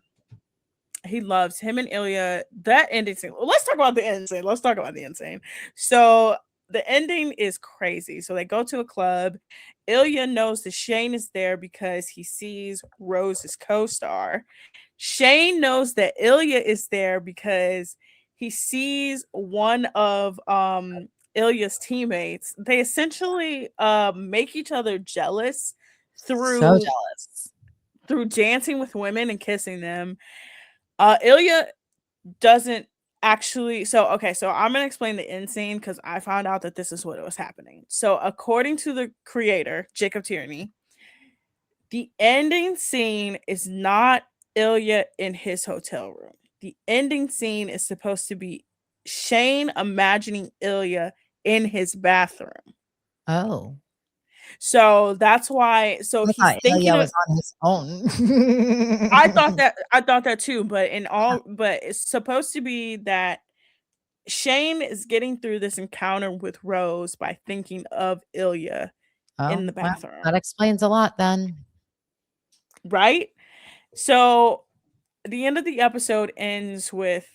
He loves him and Ilya. That ending scene. Let's talk about the end scene. Let's talk about the end scene. So the ending is crazy. So they go to a club. Ilya knows that Shane is there because he sees Rose's co-star. Shane knows that Ilya is there because he sees one of Ilya's teammates. They essentially make each other jealous so through jealous. dancing with women and kissing them. Ilya doesn't actually, so okay, so I'm gonna explain the end scene because I found out that this is what was happening. So according to the creator, Jacob Tierney, the ending scene is not Ilya in his hotel room. The ending scene is supposed to be Shane imagining Ilya in his bathroom. Oh, So that's why, so I he's thought thinking Ilya of, was on his own. I thought that too, but but it's supposed to be that Shane is getting through this encounter with Rose by thinking of Ilya in Oh, the well, bathroom, that explains a lot then. right? So the end of the episode ends with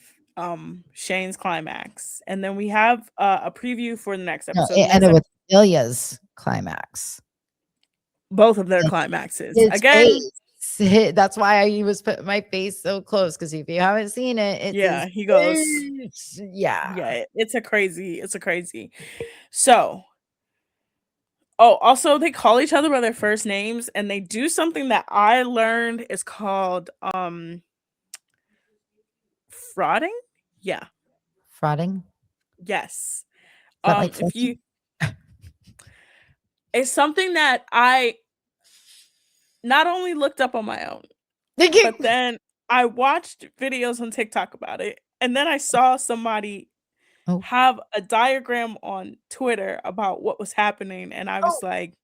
Shane's climax, and then we have a preview for the next No, episode. The it next ended with Ilya's climax. both of their And climaxes his again. face, that's why I was putting my face so close, because if you haven't seen it, it's his Yeah, he goes. face. Yeah. Yeah, it's a crazy. So, oh, also they call each other by their first names, and they do something that I learned is called frauding. Yeah. Frauding? Yes. Is that like If fishing? you, it's something that I not only looked up on my own, Thank you. but then I watched videos on TikTok about it, and then I saw somebody Oh, have a diagram on Twitter about what was happening, and I oh. was like,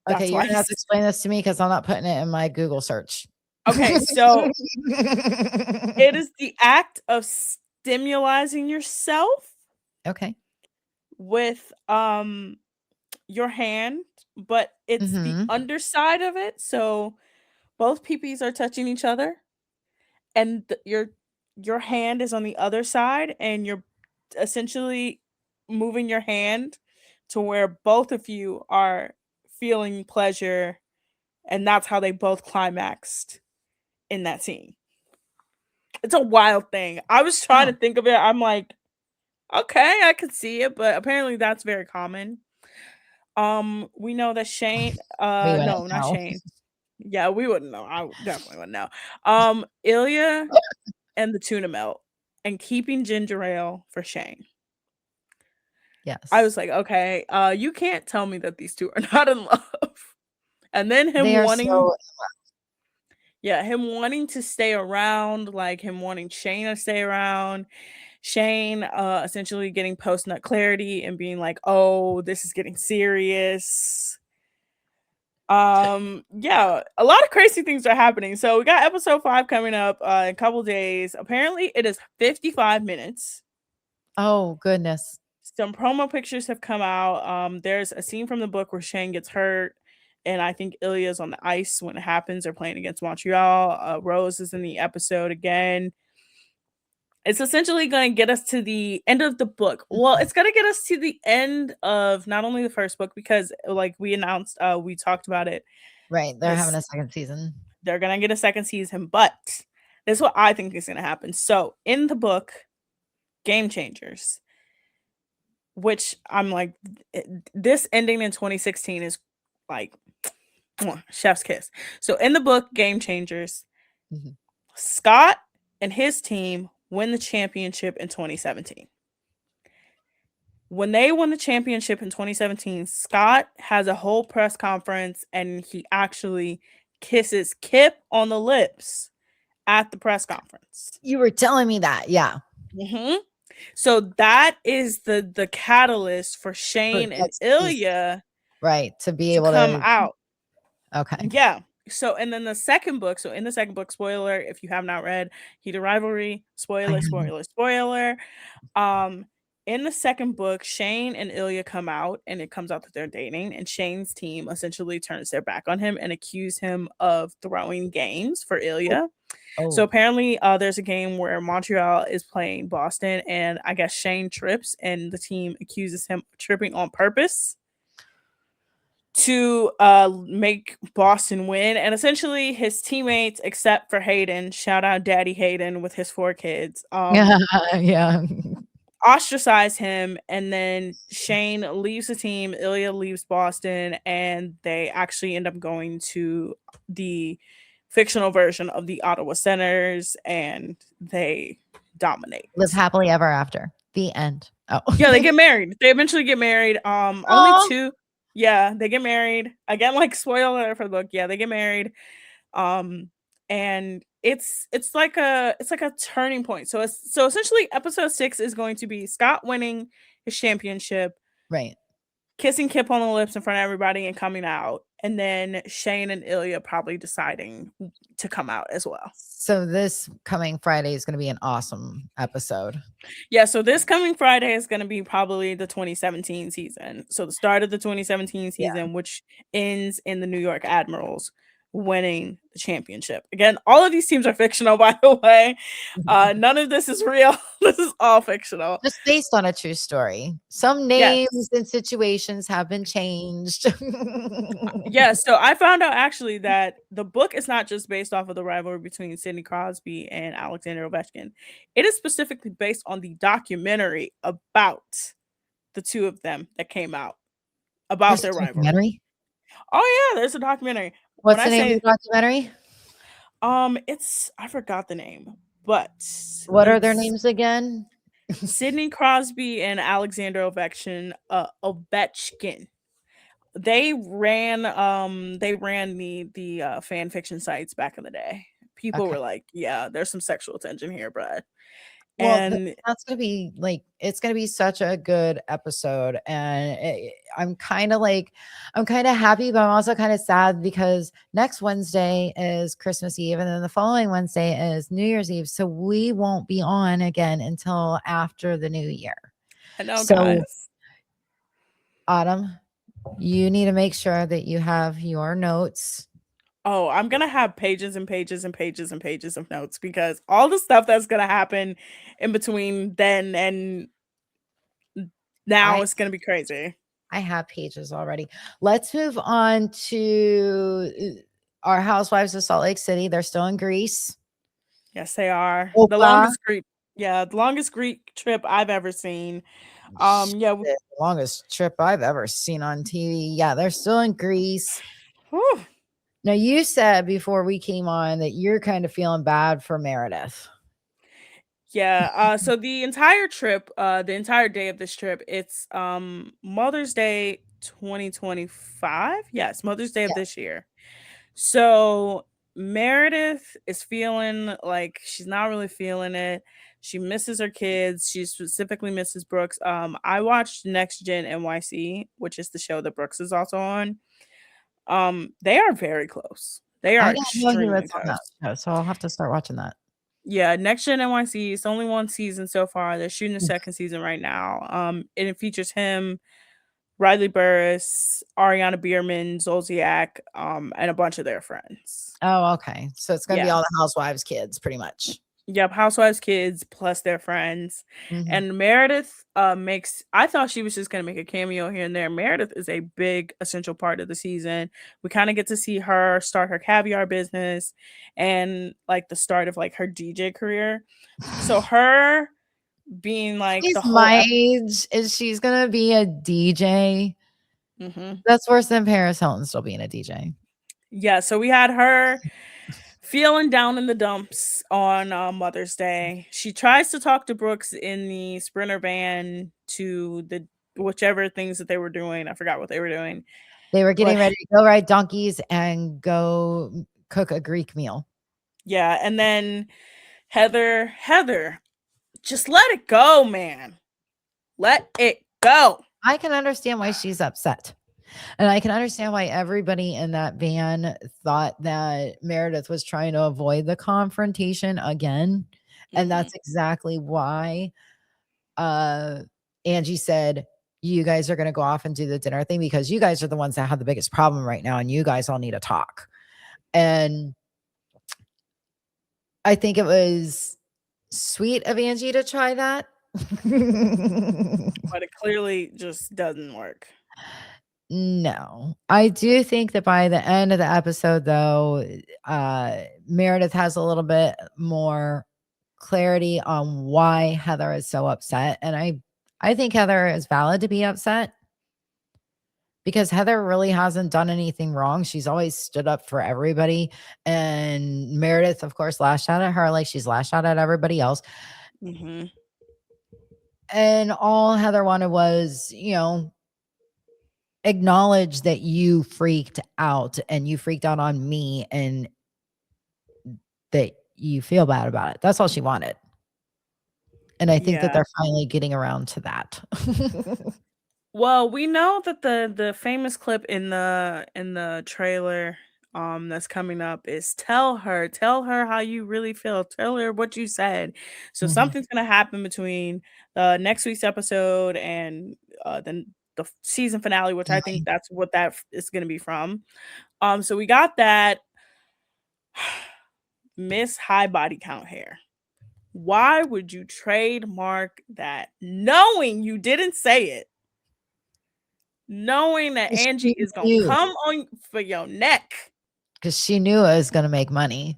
Okay, "That's you're why gonna have to he's explain this to me because I'm not putting it in my Google search. okay." So it is the act of stimulizing yourself Okay. with your hand, but it's the Mhm. underside of it. So both peepees are touching each other, and your hand is on the other side, and you're essentially moving your hand to where both of you are feeling pleasure, and that's how they both climaxed in that scene. It's a wild thing. I was trying to Oh, think of it. I'm like, okay, I could see it, but apparently that's very common. We know that Shane, we wouldn't no, not know. Shane. Yeah, we wouldn't know. I definitely wouldn't know. Ilya and the tuna melt and keeping ginger ale for Shane. I was Yes. like, okay, you can't tell me that these two are not in love. And then They him are wanting, so yeah, him wanting to stay around, like him wanting Shane to stay around. Shane essentially getting post nut clarity and being like, "Oh, this is getting serious." Yeah, a lot of crazy things are happening. So we got episode 5 coming up in a couple days. Apparently it is 55 minutes. oh, goodness. Some promo pictures have come out. There's a scene from the book where Shane gets hurt, and I think Ilya's on the ice when it happens. They're playing against Montreal. Rose is in the episode again. It's essentially going to get us to the end of the book. Well, Mhm. it's going to get us to the end of not only the first book, because like we announced, we talked about it. Right, they're having This a second season. They're going to get a second season, but This is what I think is going to happen. So in the book, Game Changers, which I'm like, this ending in 2016 is like chef's kiss. So in the book, Game Changers, Mhm. Scott and his team win the championship in 2017. When they won the championship in 2017, Scott has a whole press conference and he actually kisses Kip on the lips at the press conference. You were telling me that, yeah. Mm-hmm. So that is the catalyst for For Shane and next season, Ilya right, to be to able come to out. okay. Yeah. So and then the second book, so in the second book, spoiler, if you have not read Heat of Rivalry, I spoiler, haven't. spoiler, spoiler. Um, in the second book, Shane and Ilya come out and it comes out that they're dating, and Shane's team essentially turns their back on him and accuse him of throwing games for Oh, Ilya. So oh. apparently, there's a game where Montreal is playing Boston, and I guess Shane trips, and the team accuses him of tripping on purpose to make Boston win. And essentially, his teammates, except for Hayden, shout out Daddy Hayden with his 4 kids, Yeah, yeah. ostracize him. And then Shane leaves the team, Ilya leaves Boston, and they actually end up going to the fictional version of the Ottawa Senators, and they dominate. Live happily ever after. The end. Oh. Yeah, they get married. They eventually get married. Only Aw. two. Yeah, they get married. Again, like spoiler for the book. Yeah, they get married. Um, and it's like a turning point. So essentially, episode 6 is going to be Scott winning his championship, Right. kissing Kip on the lips in front of everybody, and coming out, and then Shane and Ilya probably deciding to come out as well. So this coming Friday is gonna be an awesome episode. Yeah, so this coming Friday is going to be probably the 2017 season. So the start of the 2017 Yeah. season, which ends in the New York Admirals winning the championship. Again, all of these teams are fictional, by the way. None of this is real. This is all fictional. Just based on a true story. Some Yes. names and situations have been changed. Yeah, so I found out actually that the book is not just based off of the rivalry between Sidney Crosby and Alexander Ovechkin. It is specifically based on the documentary about the two of them that came out about There's a their rivalry. documentary? Oh yeah, there's a documentary. When What's I the name of say the documentary? it's I forgot the name, but What are their it's names again? Sidney Crosby and Alexander Ovechkin. They ran the fan fiction sites back in the day. People Okay. were like, yeah, there's some sexual tension here, bro. Well, And that's gonna be like it's gonna be such a good episode, and I'm kind of happy, but I'm also kind of sad because next Wednesday is Christmas Eve, and then the following Wednesday is New Year's Eve, so we won't be on again until after the new year. I know, So, guys. Autumn, you need to make sure that you have your notes. Oh, I'm gonna have pages and pages and pages and pages of notes because all the stuff that's gonna happen in between then and now I is gonna be crazy. I have pages already. Let's move on to our housewives of Salt Lake City. They're still in Greece. Yes, they are. The Oprah, longest Greek yeah, the longest Greek trip I've ever seen. shit, Yeah, the longest trip I've ever seen on TV. Yeah, they're still in Greece. whew. Now, you said before we came on that you're kind of feeling bad for Meredith. Yeah, so the entire day of this trip, it's Mother's Day 2025. Yes, Mother's Day of Yeah. this year. So Meredith is feeling like she's not really feeling it. She misses her kids. She specifically misses Brooks. I watched Next Gen NYC, which is the show that Brooks is also on. They are very close. They I are don't know who extremely that's on that close. show, so I'll have to start watching that. Yeah, Next Gen NYC. It's only one season so far. They're shooting the second season right now. And it features him, Riley Burris, Ariana Bierman, Zolciak, and a bunch of their friends. Oh, okay. So it's gonna be Yeah. all the housewives' kids, pretty much. Yep, housewives' kids plus their friends. Mhm. And Meredith makes I thought she was just gonna make a cameo here and there. Meredith is a big essential part of the season. We kind of get to see her start her caviar business and like the start of like her DJ career. So her being like She's the whole my age, and she's gonna be a DJ. Mhm. That's worse than Paris Hilton still being a DJ. Yeah, so we had her feeling down in the dumps on Mother's Day. She tries to talk to Brooks in the Sprinter van to the whichever things that they were doing. I forgot what they were doing. They were But getting ready to go ride donkeys and go cook a Greek meal. yeah, and then Heather, just let it go, man. Let it go. I can understand why she's upset. And I can understand why everybody in that van thought that Meredith was trying to avoid the confrontation again. And Mhm. that's exactly why uh Angie said, you guys are going to go off and do the dinner thing because you guys are the ones that have the biggest problem right now and you guys all need to talk. And I think it was sweet of Angie to try that. But it clearly just doesn't work. No. I do think that by the end of the episode, though, Meredith has a little bit more clarity on why Heather is so upset. And I think Heather is valid to be upset because Heather really hasn't done anything wrong. She's always stood up for everybody. And Meredith, of course, lashed out at her like she's lashed out at everybody else. Mhm. And all Heather wanted was, acknowledge that you freaked out and you freaked out on me and that you feel bad about it. That's all she wanted. And I think that Yeah. they're finally getting around to that. Well, we know that the famous clip in the trailer that's coming up is tell her how you really feel, tell her what you said. So Mhm. something's going to happen between next week's episode and then the season finale, which I think Really? that's what is going to be from. So we got that Miss High Body Count hair. Why would you trademark that knowing you didn't say it? Knowing that 'Cause Angie she is gonna knew, come on for your neck. 'cause she knew it was gonna make money.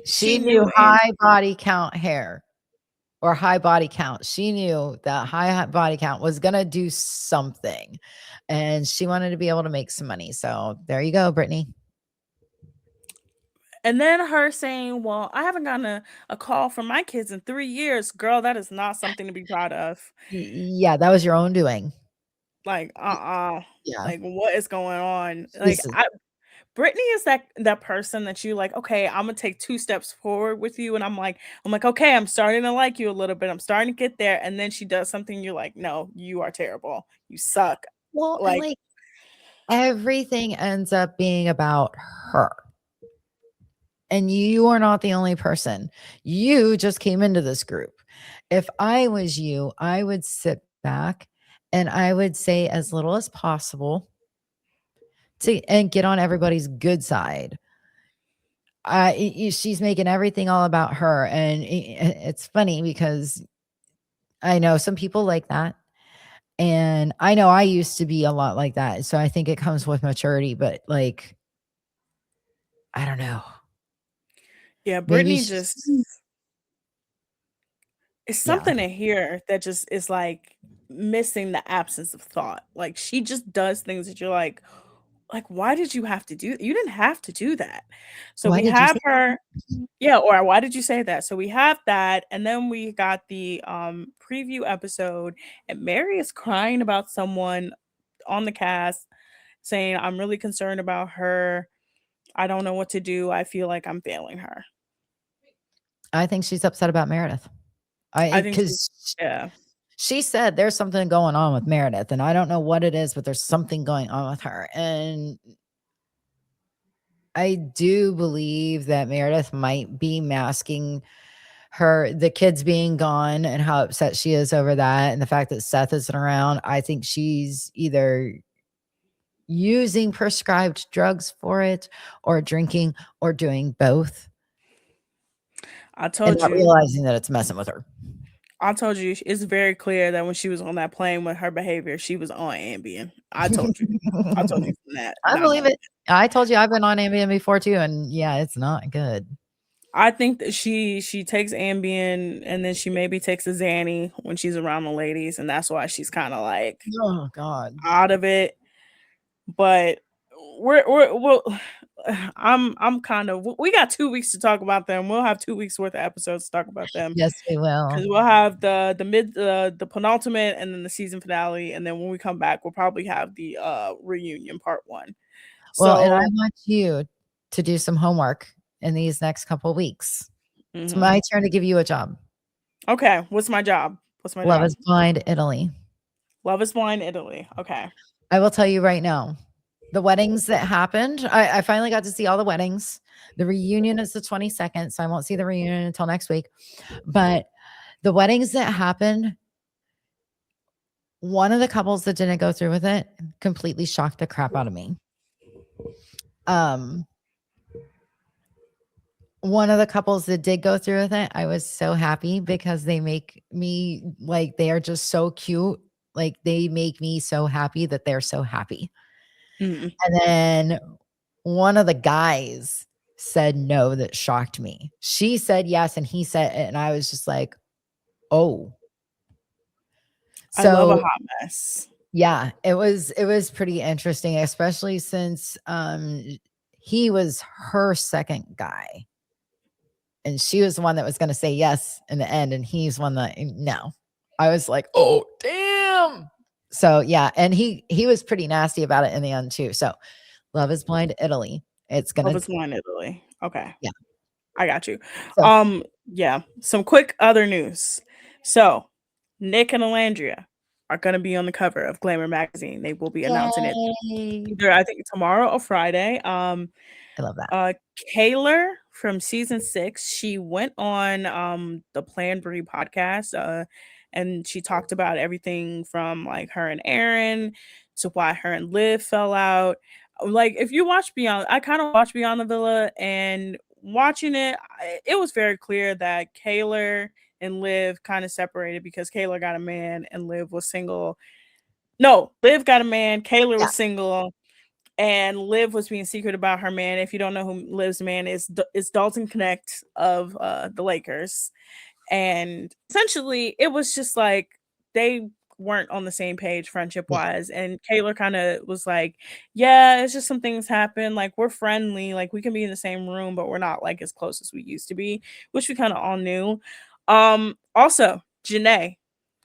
She She knew knew Angie. high body count hair or high body count. She knew that high body count was gonna do something, and she wanted to be able to make some money. So there you go, Brittany. And then her saying, "Well, I haven't gotten a call from my kids in 3 years." Girl, that is not something to be proud of. Yeah, that was your own doing. Like, Y Yeah. like, what is going on? Like, Listen, Brittany is that person that you like, "Okay, Imma take 2 steps forward with you," and I'm like, "Okay, I'm starting to like you a little bit. I'm starting to get there," and then she does something, you're like, "No, you are terrible. You suck." well, and, Like, like, everything ends up being about her, and you are not the only person. You just came into this group. If I was you, I would sit back and I would say as little as possible to and get on everybody's good side. She's making everything all about her, and it's funny because I know some people like that. And I know I used to be a lot like that, so I think it comes with maturity, but, like, I don't know. yeah, Maybe Brittany she's just it's yeah. something in here that just is, like, missing the absence of thought. Like, she just does things that you're like, "Why did you have to do you didn't have to do that." So Why we did you have say her yeah, or why did you say that? So we have that, and then we got the, preview episode, and Mary is crying about someone on the cast saying, "I'm really concerned about her. I don't know what to do. I feel like I'm failing her." I think she's upset about Meredith. I I think she's because yeah. she said there's something going on with Meredith, and I don't know what it is, but there's something going on with her, and I do believe that Meredith might be masking the kids being gone and how upset she is over that, and the fact that Seth isn't around. I think she's either using prescribed drugs for it or drinking or doing both. I and told not you. realizing that it's messing with her. I told you it's very clear that when she was on that plane with her behavior, she was on Ambien. I told you. I told you from I that believe moment. it. I told you I've been on Ambien before too, and yeah, it's not good. I think that she takes Ambien and then she maybe takes a Xanny when she's around the ladies, and that's why she's kind of like Oh God. out of it. But we'll I'm kind of we got 2 weeks to talk about them. We'll have 2 weeks worth of episodes to talk about them Yes, we will. because we'll have the penultimate and then the season finale, and then when we come back, we'll probably have the reunion part 1. Well, and I So, want you to do some homework in these next couple weeks. It's mhm. my turn to give you a job. Okay, what's my job? What's my Love job? is Blind, Italy. Love is Blind Italy. Okay. I will tell you right now, the weddings that happened, I finally got to see all the weddings. The reunion is the 22nd, so I won't see the reunion until next week. But the weddings that happened, one of the couples that didn't go through with it completely shocked the crap out of me. Um, one of the couples that did go through with it, I was so happy because they make me like they are just so cute. Like they make me so happy that they're so happy. Mhm. And then one of the guys said no that shocked me. She said yes and he said and I was just like, "Oh." I love a So, hot mess. yeah, it was pretty interesting, especially since he was her second guy and she was the one that was going to say yes in the end and he's one that no. I was like, "Oh, damn." So, yeah, and he was pretty nasty about it in the end too. So, Love is Blind Italy. It's going Love to is Blind Italy. Okay. yeah. I got you. So, Yeah, some quick other news. So, Nick and Alandria are going to be on the cover of Glamour magazine. They will be announcing it yay. either I think tomorrow or Friday. I love that. Uh, Kaylor from season 6, she went on the Plan Brie podcast, and she talked about everything from like her and Aaron to why her and Liv fell out. Like if you watch Beyond, I kind of watched Beyond the Villa, and watching it, it was very clear that Kaylor and Liv kind of separated because Kaylor got a man and Liv was single. No, Liv got a man, Kaylor Yeah. was single, and Liv was being secret about her man. If you don't know who Liv's man is, it's Dalton Connect of the Lakers. And essentially, it was just like they weren't on the same page friendship Yeah. wise. And Kayla kind of was like, "Yeah, it's just some things happen. Like we're friendly, like we can be in the same room, but we're not like as close as we used to be," which we kind of all knew. Also, Janae,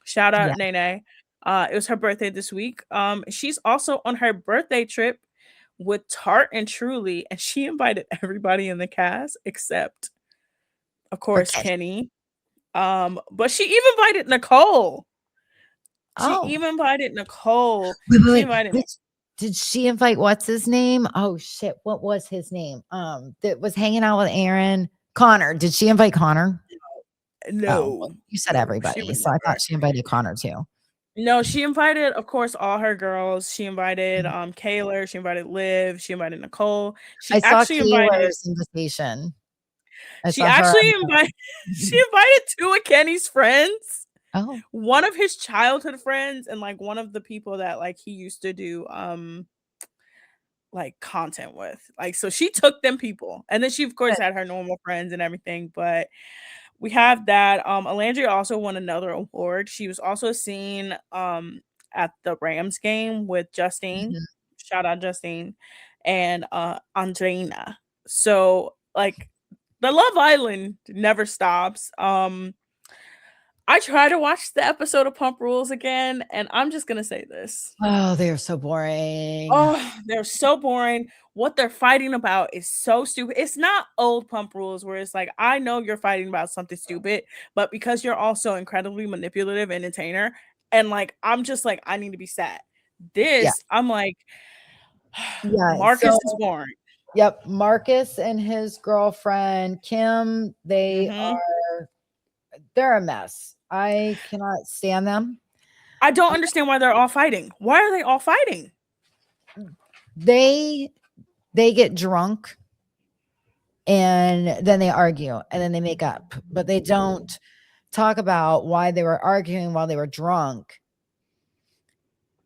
shout Yeah. out Nene. It was her birthday this week. She's also on her birthday trip with Tart and Truly, and she invited everybody in the cast except, of course, Forget. Kenny. But she even invited Nicole. She Oh, even invited Nicole. wait, wait, She wait. invited Did she invite what's his name? Oh shit. What was his name? That was hanging out with Aaron. Connor. Did she invite Connor? Oh, well, no, you said no, she everybody. would So I never. thought she invited Connor too. No, she invited, of course, all her girls. She invited Mhm. Kayla, she invited Liv, she invited Nicole. I She saw actually invited Kayla's invitation. I she saw her. actually invited she invited two of Kenny's friends. Oh, One of his childhood friends and like one of the people that like he used to do like content with. Like so she took them people. And then she of course good. had her normal friends and everything, but we have that. Alandria also won another award. She was also seen at the Rams game with Justine. Mhm. Shout out Justine and Andreina. So like the Love Island never stops. I try to watch the episode of Pump Rules again, and I'm just gonna say this. Oh, they're so boring. Oh, they're so boring. What they're fighting about is so stupid. It's not old Pump Rules where it's like, I know you're fighting about something stupid, but because you're also incredibly manipulative and entertainer, and like, I'm just like, I need to be sad. Yeah. This, I'm like, Yeah. Marcus So is boring. yep, Marcus and his girlfriend Kim, Hmm. they're a mess. I cannot stand them. I don't understand why they're all fighting. Why are they all fighting? They they get drunk and then they argue and then they make up, but they don't talk about why they were arguing while they were drunk,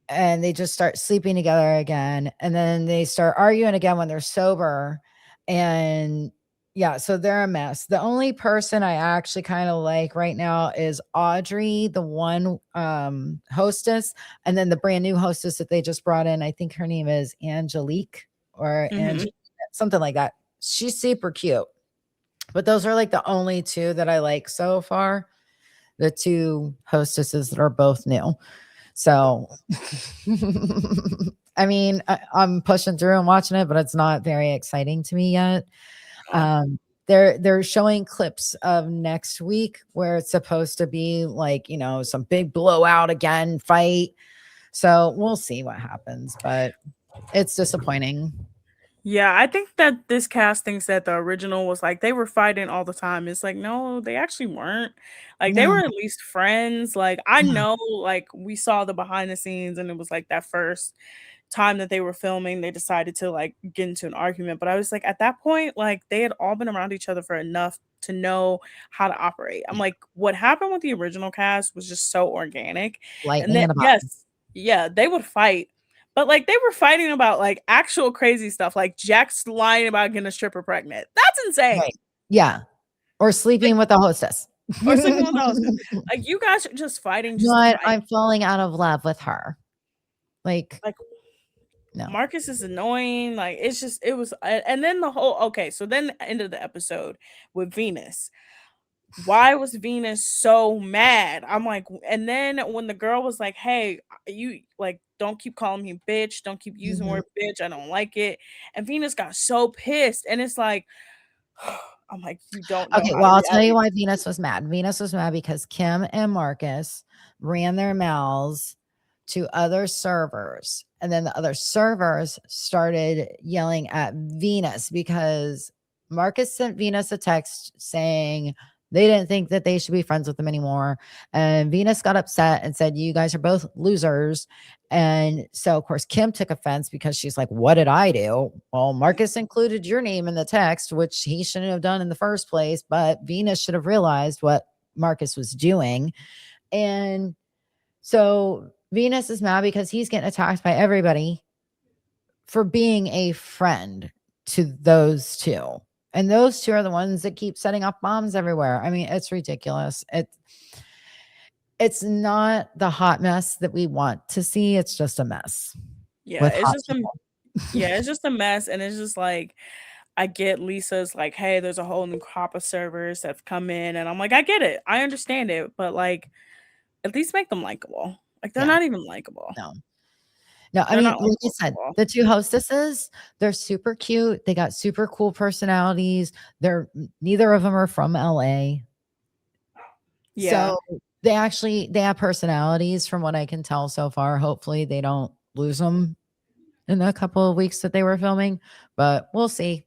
and they just start sleeping together again, and then they start arguing again when they're sober. And yeah, so they're a mess. The only person I actually kind of like right now is Audrey, the one hostess, and then the brand new hostess that they just brought in. I think her name is Angelique or Mhm. Angie, something like that. She's super cute. But those are like the only two that I like so far. The two hostesses that are both new. So, I mean, I'm pushing through and watching it, but it's not very exciting to me yet. They're showing clips of next week where it's supposed to be like, some big blowout again fight. So we'll see what happens, but it's disappointing. Yeah, I think that this cast thinks that the original was like they were fighting all the time. It's like, no, they actually weren't. Like they No, were at least friends. Like I yeah, know, like we saw the behind the scenes and it was like that first time that they were filming, they decided to like get into an argument. But I was like, at that point, like they had all been around each other for enough to know how to operate. I'm yeah. like, what happened with the original cast was just so organic. And Lightning that, in a bottle. yes, yeah, they would fight. But like they were fighting about like actual crazy stuff, like Jack's lying about getting a stripper pregnant. That's Right. insane. Yeah. Or Like, sleeping with the hostess. or sleeping with the hostess. Like you guys are just fighting just to But fight. I'm falling out of love with her. Like, Like no. Marcus is annoying. Like it's just it was and then the whole okay, so then the end of the episode with Venus. Why was Venus so mad? I'm like, and then when the girl was like, "Hey, you like don't keep calling me bitch, don't keep using the Mhm. word bitch, I don't like it." And Venus got so pissed, and it's like, I'm like, you don't know Okay, how to well, I'll tell you reality. why Venus was mad. Venus was mad because Kim and Marcus ran their mouths to other servers, and then the other servers started yelling at Venus because Marcus sent Venus a text saying they didn't think that they should be friends with them anymore. And Venus got upset and said, "You guys are both losers." And so, of course, Kim took offense because she's like, "What did I do?" Well, Marcus included your name in the text, which he shouldn't have done in the first place, but Venus should have realized what Marcus was doing. And so Venus is mad because he's getting attacked by everybody for being a friend to those two. And those two are the ones that keep setting off bombs everywhere. I mean, it's ridiculous. It's not the hot mess that we want to see. It's just a mess Yeah, with it's hot just a people. yeah, it's just a mess, and it's just like I get Lisa's like, "Hey, there's a whole new crop of servers that's come in," and I'm like, "I get it, I understand it, but like, at least make them likable." Like they're Yeah, not even likable. no. No, I They're mean, not like I likable said, at all. the 2 hostesses, they're super cute. They got super cool personalities. Neither of them are from LA. Yeah. So, they have personalities from what I can tell so far. Hopefully, they don't lose them in the couple of weeks that they were filming, but we'll see.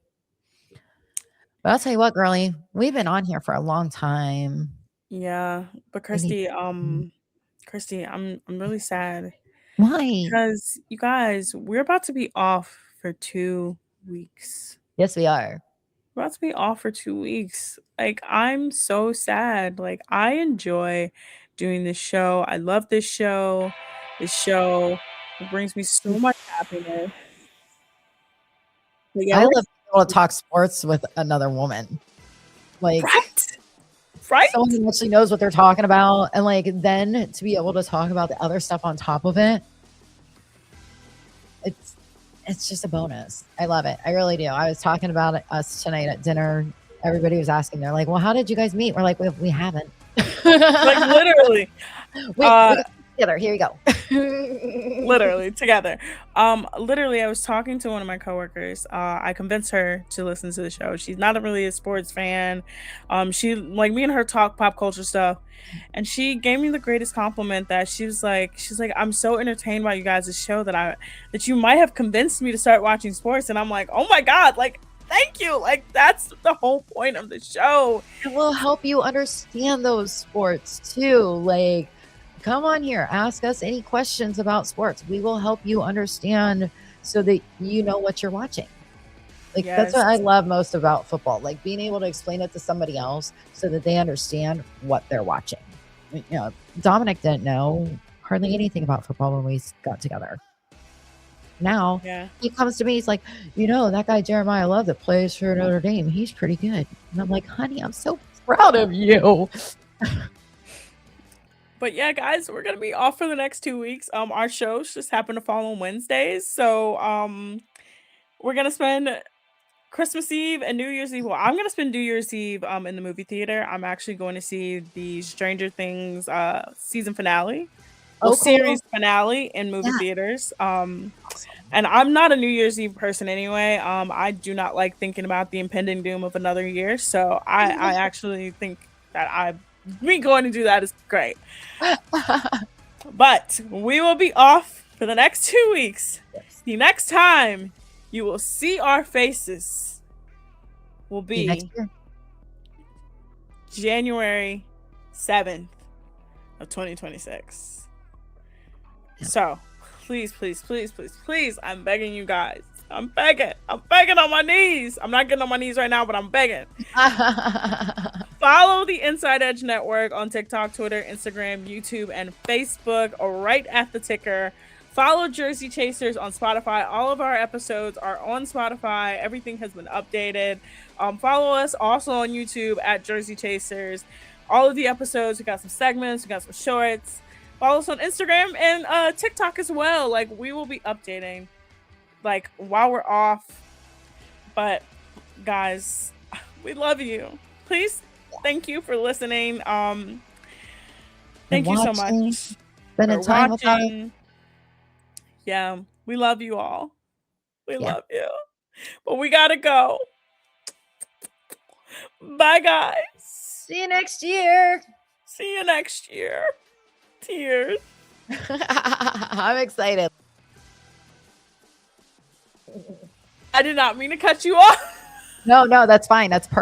But I'll tell you what, girlie, we've been on here for a long time. Yeah, but We need Christy, I'm really sad Why? because you guys, we're about to be off for 2 weeks. Yes, we are. We're about to be off for 2 weeks. Like I'm so sad. Like I enjoy doing this show. I love this show. This show brings me so much happiness. But yeah, I we're love being able to talk sports with another woman. Like, right. someone Right? who actually knows what they're talking about, and like then to be able to talk about the other stuff on top of it, it's it's just a bonus. I love it. I really do. I was talking about us tonight at dinner. Everybody was asking, they're like, "Well, how did you guys meet?" We're like, "We haven't." Like literally. We Uh got together. Here you go. Literally together. Literally, I was talking to one of my coworkers. I convinced her to listen to the show. She's not really a sports fan. She like me and her talk pop culture stuff, and she gave me the greatest compliment that she's like, I'm so entertained by you guys' show that you might have convinced me to start watching sports, and I'm like, oh my god, like thank you, like that's the whole point of the show. It will help you understand those sports too. Like, come on here, ask us any questions about sports. We will help you understand so that you know what you're watching. Like, that's Yes. what I love most about football, like being able to explain it to somebody else so that they understand what they're watching. You know, Dominic didn't know hardly anything about football when we got together. Now Yeah. he comes to me, he's like, that guy Jeremiah Love that plays for Notre Dame, he's pretty good. And I'm like, honey, I'm so proud of you. But yeah, guys, we're gonna be off for the next 2 weeks. Our shows just happen to fall on Wednesdays, so we're gonna spend Christmas Eve and New Year's Eve. Well, I'm gonna spend New Year's Eve in the movie theater. I'm actually going to see the Stranger Things season finale. Well, Oh, cool. series finale in movie Yeah. theaters. Awesome. And I'm not a New Year's Eve person anyway. I do not like thinking about the impending doom of another year. So I actually think that me going to do that is great. But we will be off for the next 2 weeks. Yes. The next time you will see our faces will Next be year. January 7th of 2026. Yep. So please, please, please, please, please, I'm begging you guys. I'm begging on my knees. I'm not getting on my knees right now, but I'm begging. Follow the Inside Edge Network on TikTok, Twitter, Instagram, YouTube, and Facebook right at the ticker. Follow Jersey Chasers on Spotify. All of our episodes are on Spotify. Everything has been updated. Follow us also on YouTube at Jersey Chasers. All of the episodes, we got some segments, we got some shorts. Follow us on Instagram and TikTok as well. Like, we will be updating like while we're off. But guys, we love you. Please, thank you for listening. Thank you so much Spending for time with us. watching. Yeah, we love you all. We love you. But we gotta go. Bye, guys. See you next year. See you next year. Tears. I'm excited. I did not mean to cut you off. No, that's fine. That's perfect.